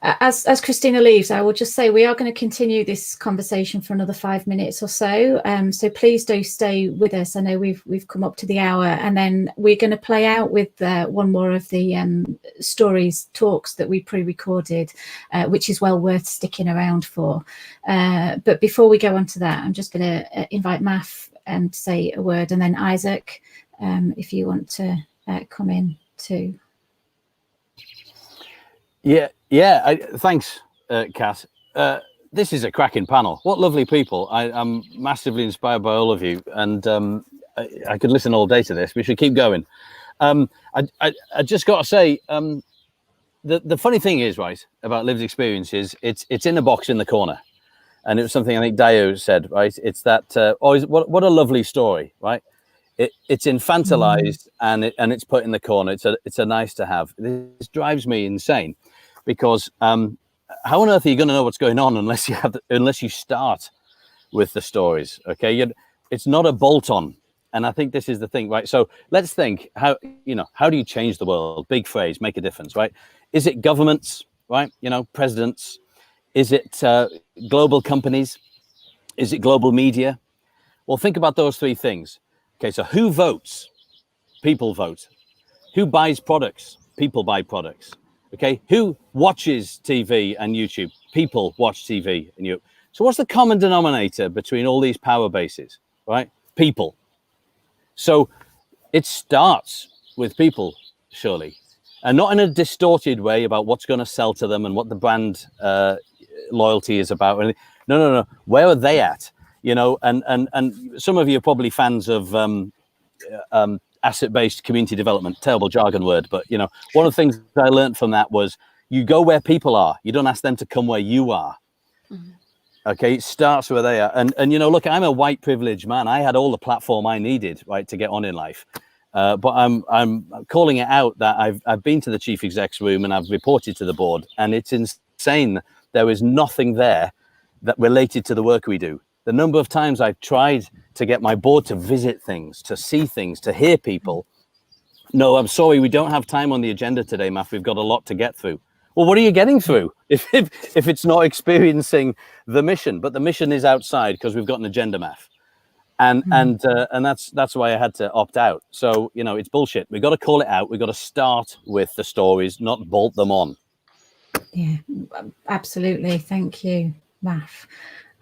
As Christina leaves, I will just say we are going to continue this conversation for another 5 minutes or so. So please do stay with us. I know we've come up to the hour, and then we're going to play out with one more of the stories talks that we pre-recorded, which is well worth sticking around for. But before we go on to that, I'm just going to invite Math to say a word, and then Isaac, if you want to come in too. Yeah. Thanks, Kat. This is a cracking panel. What lovely people. I'm massively inspired by all of you, and I could listen all day to this. We should keep going. I just got to say, the funny thing is, right, about lived experiences, it's in a box in the corner. And it was something I think Dayo said, right? It's that, what a lovely story, right? It's infantilized and it's put in the corner. It's a nice to have. This drives me insane, because how on earth are you going to know what's going on unless you start with the stories? Okay, it's not a bolt-on, and I think this is the thing, right? So let's think how do you change the world? Big phrase, make a difference, right? Is it governments, right? Presidents? Is it global companies? Is it global media? Well, think about those three things. Okay, so who votes? People vote. Who buys products? People buy products. Okay, who watches TV and YouTube? People watch TV and YouTube. So what's the common denominator between all these power bases, right? People. So it starts with people, surely, and not in a distorted way about what's going to sell to them and what the brand loyalty is about. No. Where are they at? And some of you are probably fans of asset-based community development. Terrible jargon word, but one of the things that I learned from that was you go where people are. You don't ask them to come where you are. Mm-hmm. Okay, it starts where they are. And look, I'm a white privileged man. I had all the platform I needed, right, to get on in life. But I'm calling it out that I've been to the chief exec's room and I've reported to the board, and it's insane. There is nothing there that related to the work we do. The number of times I've tried to get my board to visit things, to see things, to hear people. No, I'm sorry, we don't have time on the agenda today, Math. We've got a lot to get through. Well, what are you getting through if it's not experiencing the mission? But the mission is outside because we've got an agenda, Math. And that's why I had to opt out. So, it's bullshit. We've got to call it out. We've got to start with the stories, not bolt them on. Yeah, absolutely. Thank you, Math.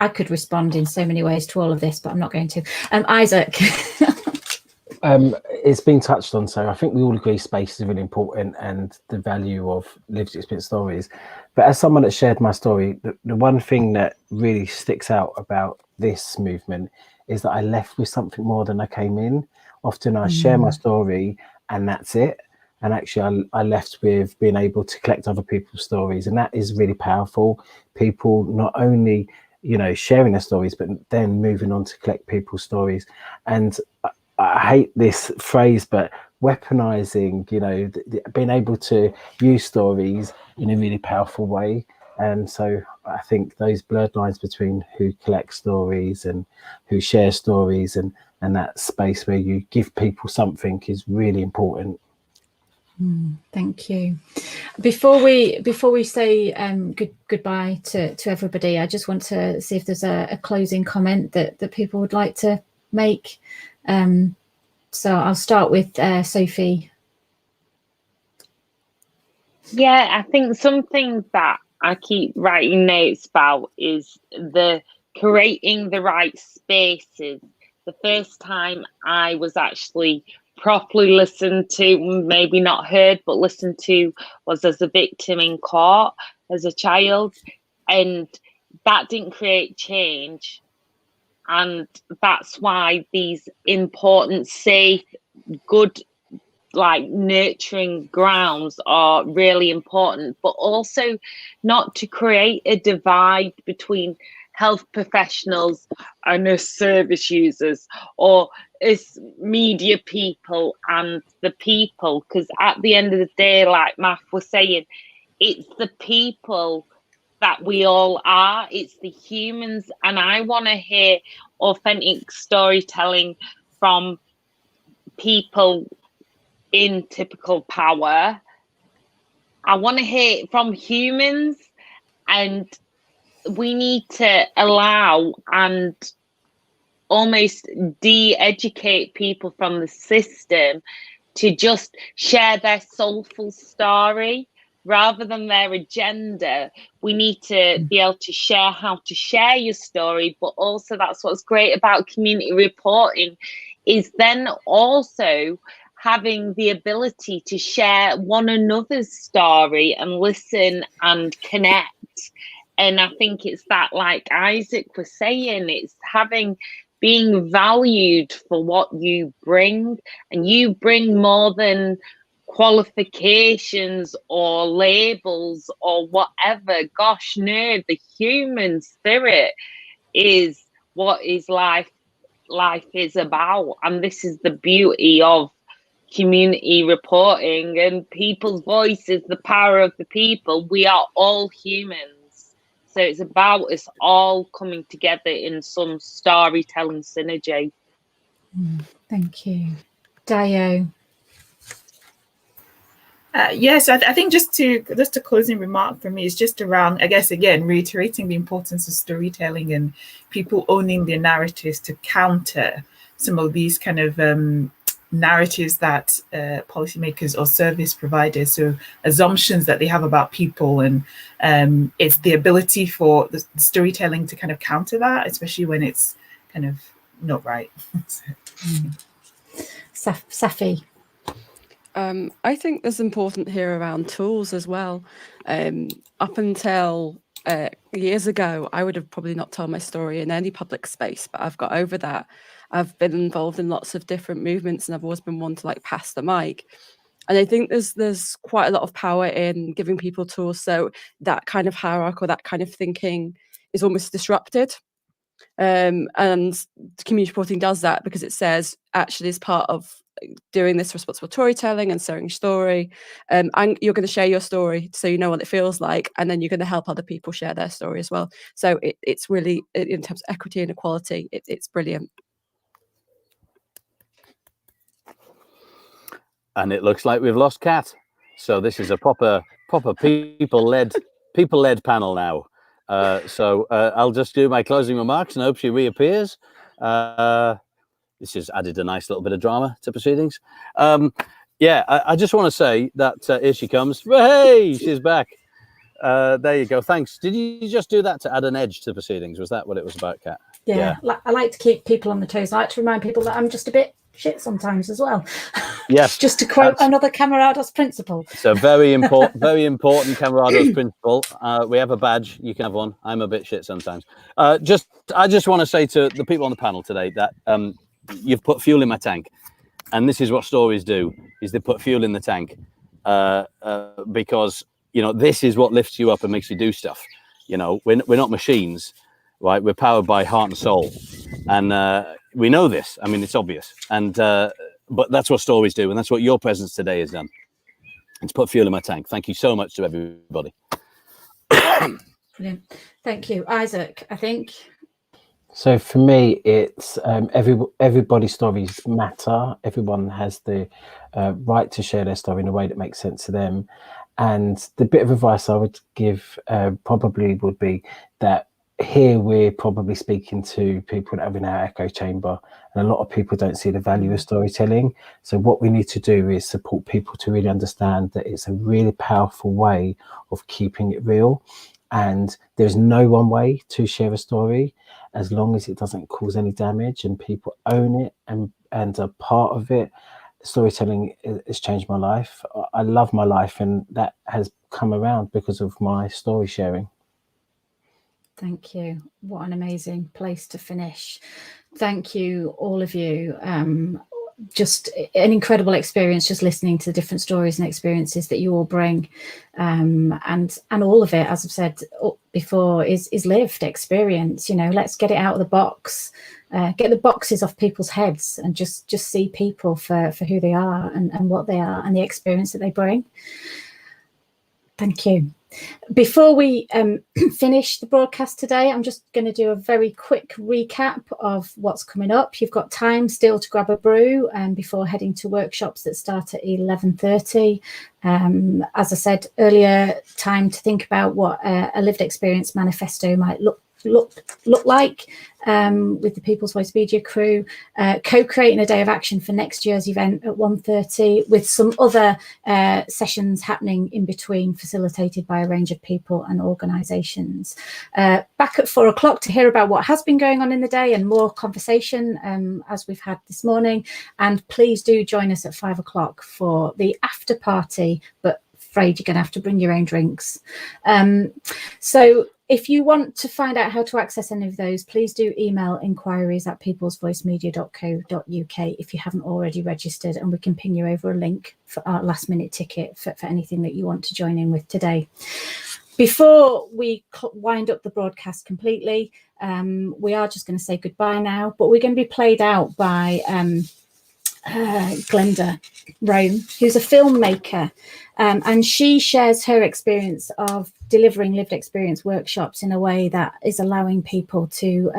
I could respond in so many ways to all of this, but I'm not going to. Isaac. It's been touched on, so I think we all agree space is really important and the value of lived experience stories. But as someone that shared my story, the one thing that really sticks out about this movement is that I left with something more than I came in. Often I share my story and that's it. And actually I left with being able to collect other people's stories. And that is really powerful. People not only, sharing their stories, but then moving on to collect people's stories. And I hate this phrase, but weaponizing, being able to use stories in a really powerful way. So I think those blurred lines between who collects stories and who shares stories and that space where you give people something is really important. Thank you. Before we say goodbye to everybody, I just want to see if there's a closing comment that people would like to make. So I'll start with Sophie. Yeah, I think something that I keep writing notes about is the creating the right spaces. The first time I was actually properly listened to, maybe not heard, but listened to, was as a victim in court as a child. And that didn't create change. And that's why these important, safe, good, like nurturing grounds are really important, but also not to create a divide between health professionals and us service users, or us media people and the people, because at the end of the day, like Math was saying, it's the people that we all are, it's the humans. And I want to hear authentic storytelling from people in typical power. I want to hear it from humans, and we need to allow and almost de-educate people from the system to just share their soulful story rather than their agenda. We need to be able to share how to share your story, but also that's what's great about community reporting, is then also having the ability to share one another's story and listen and connect. And I think it's that, like Isaac was saying, it's being valued for what you bring, and you bring more than qualifications or labels or whatever. Gosh, no, the human spirit is what is life is about. And this is the beauty of community reporting, and people's voices, the power of the people. We are all humans. So it's about us all coming together in some storytelling synergy. Thank you. Dio. Yes, I think just a closing remark for me is just around, I guess, again, reiterating the importance of storytelling and people owning their narratives to counter some of these kind of narratives that policymakers or service providers, so assumptions that they have about people, and it's the ability for the storytelling to kind of counter that, especially when it's kind of not right. Safi. I think there's important here around tools as well. Up until years ago, I would have probably not told my story in any public space, but I've got over that. I've been involved in lots of different movements, and I've always been one to like pass the mic. And I think there's quite a lot of power in giving people tools, so that kind of hierarchy or that kind of thinking is almost disrupted. And community reporting does that, because it says, actually, as part of doing this responsible storytelling and sharing your story, and you're going to share your story so you know what it feels like, and then you're going to help other people share their story as well. So it's really, in terms of equity and equality, it's brilliant. And it looks like we've lost Kat. So this is a proper people-led panel now. So I'll just do my closing remarks and hope she reappears. This has added a nice little bit of drama to proceedings. Yeah, I just want to say that here she comes. Hey, she's back. There you go. Thanks. Did you just do that to add an edge to proceedings? Was that what it was about, Kat? Yeah. I like to keep people on the toes. I like to remind people that I'm just a bit shit sometimes as well. Yes. Just to quote another Camarados principle. So very important Camarados principle. We have a badge. You can have one. I'm a bit shit sometimes. I just want to say to the people on the panel today that you've put fuel in my tank, and this is what stories do: is they put fuel in the tank, because this is what lifts you up and makes you do stuff. We're not machines, right? We're powered by heart and soul, and we know this. I mean, it's obvious, and but that's what stories do, and that's what your presence today has done. It's put fuel in my tank. Thank you so much to everybody. Brilliant. Thank you. Isaac, I think. So for me, it's everybody's stories matter. Everyone has the right to share their story in a way that makes sense to them. And the bit of advice I would give probably would be that here we're probably speaking to people that are in our echo chamber, and a lot of people don't see the value of storytelling. So what we need to do is support people to really understand that it's a really powerful way of keeping it real. And there's no one way to share a story as long as it doesn't cause any damage and people own it and are part of it. Storytelling has changed my life. I love my life, and that has come around because of my story sharing. Thank you. What an amazing place to finish. Thank you, all of you. Just an incredible experience, just listening to the different stories and experiences that you all bring, and all of it, as I've said before, is lived experience. You know, let's get it out of the box, get the boxes off people's heads, and just see people for who they are and what they are and the experience that they bring. Thank you. Before we finish the broadcast today, I'm just going to do a very quick recap of what's coming up. You've got time still to grab a brew before heading to workshops that start at 11:30. As I said earlier, time to think about what a lived experience manifesto might look like with the People's Voice Media crew, co-creating a day of action for next year's event at 1:30, with some other sessions happening in between, facilitated by a range of people and organisations. Back at 4 o'clock to hear about what has been going on in the day and more conversation as we've had this morning. And please do join us at 5 o'clock for the after party, but afraid you're going to have to bring your own drinks. So if you want to find out how to access any of those, please do email inquiries@peoplesvoicemedia.co.uk if you haven't already registered, and we can ping you over a link for our last minute ticket for anything that you want to join in with today. Before we wind up the broadcast completely, we are just going to say goodbye now, but we're going to be played out by Glenda Rome, who's a filmmaker, and she shares her experience of delivering lived experience workshops in a way that is allowing people to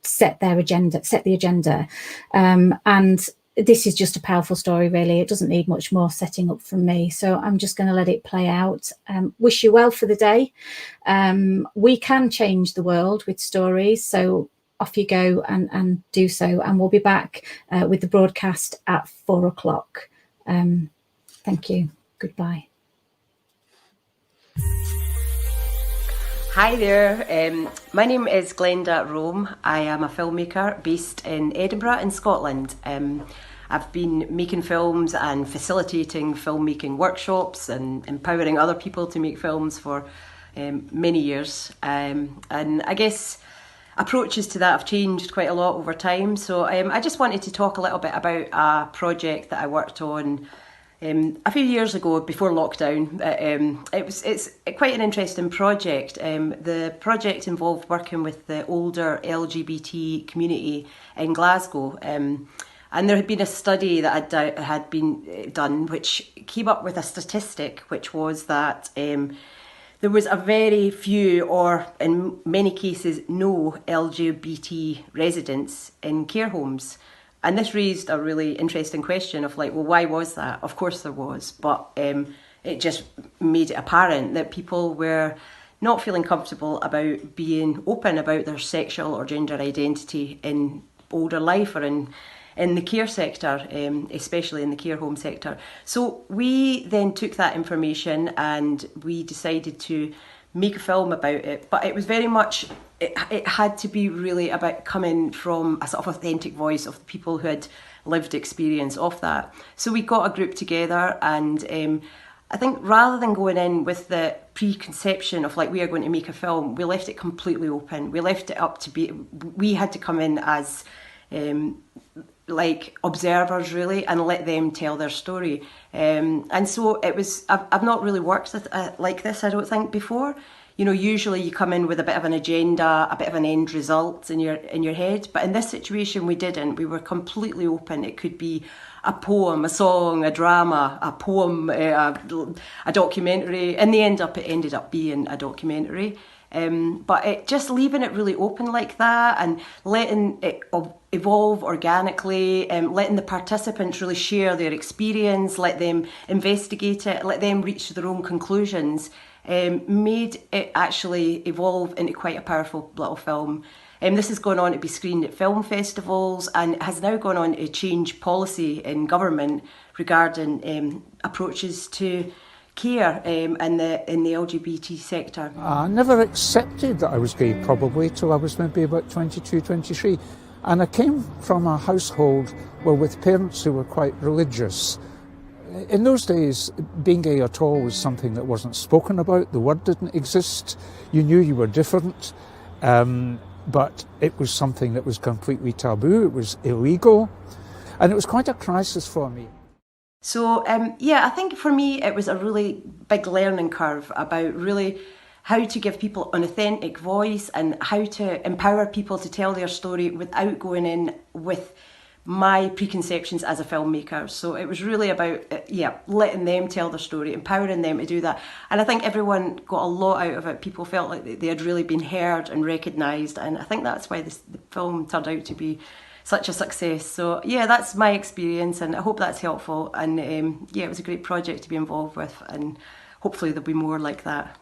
set the agenda. And this is just a powerful story, really. It doesn't need much more setting up from me. So I'm just going to let it play out. Wish you well for the day. We can change the world with stories. So off you go and do so. And we'll be back with the broadcast at 4 o'clock. Thank you. Goodbye. Hi there, my name is Glenda Rome. I am a filmmaker based in Edinburgh in Scotland. I've been making films and facilitating filmmaking workshops and empowering other people to make films for many years. And I guess approaches to that have changed quite a lot over time. So I just wanted to talk a little bit about a project that I worked on a few years ago before lockdown. It's quite an interesting project. The project involved working with the older LGBT community in Glasgow. And there had been a study that had been done which came up with a statistic, which was that there was a very few, or in many cases no, LGBT residents in care homes. And this raised a really interesting question of like, well, why was that? Of course there was, but it just made it apparent that people were not feeling comfortable about being open about their sexual or gender identity in older life or in the care sector, especially in the care home sector. So we then took that information and we decided to make a film about it, but it was very much, it had to be really about coming from a sort of authentic voice of the people who had lived experience of that. So we got a group together, and I think rather than going in with the preconception of like, we are going to make a film, we left it completely open. We left it up to be, we had to come in as like observers really, and let them tell their story. And so it was, I've not really worked with, like this, I don't think, before. you know, usually you come in with a bit of an agenda, a bit of an end result in your head. But in this situation, we didn't. We were completely open. It could be a poem, a song, a drama, a poem, a documentary. In the end, it ended up being a documentary. But just leaving it really open like that and letting it evolve organically, letting the participants really share their experience, let them investigate it, let them reach their own conclusions, made it actually evolve into quite a powerful little film. This has gone on to be screened at film festivals and has now gone on to change policy in government regarding approaches to care in the LGBT sector. I never accepted that I was gay probably till I was maybe about 22, 23. And I came from a household with parents who were quite religious. In those days, being gay at all was something that wasn't spoken about. The word didn't exist. You knew you were different. But it was something that was completely taboo. It was illegal. And it was quite a crisis for me. So, I think for me, it was a really big learning curve about really how to give people an authentic voice and how to empower people to tell their story without going in with my preconceptions as a filmmaker. So it was really about, letting them tell their story, empowering them to do that. And I think everyone got a lot out of it. People felt like they had really been heard and recognised. And I think that's why the film turned out to be such a success. So that's my experience, and I hope that's helpful. And it was a great project to be involved with, and hopefully there'll be more like that.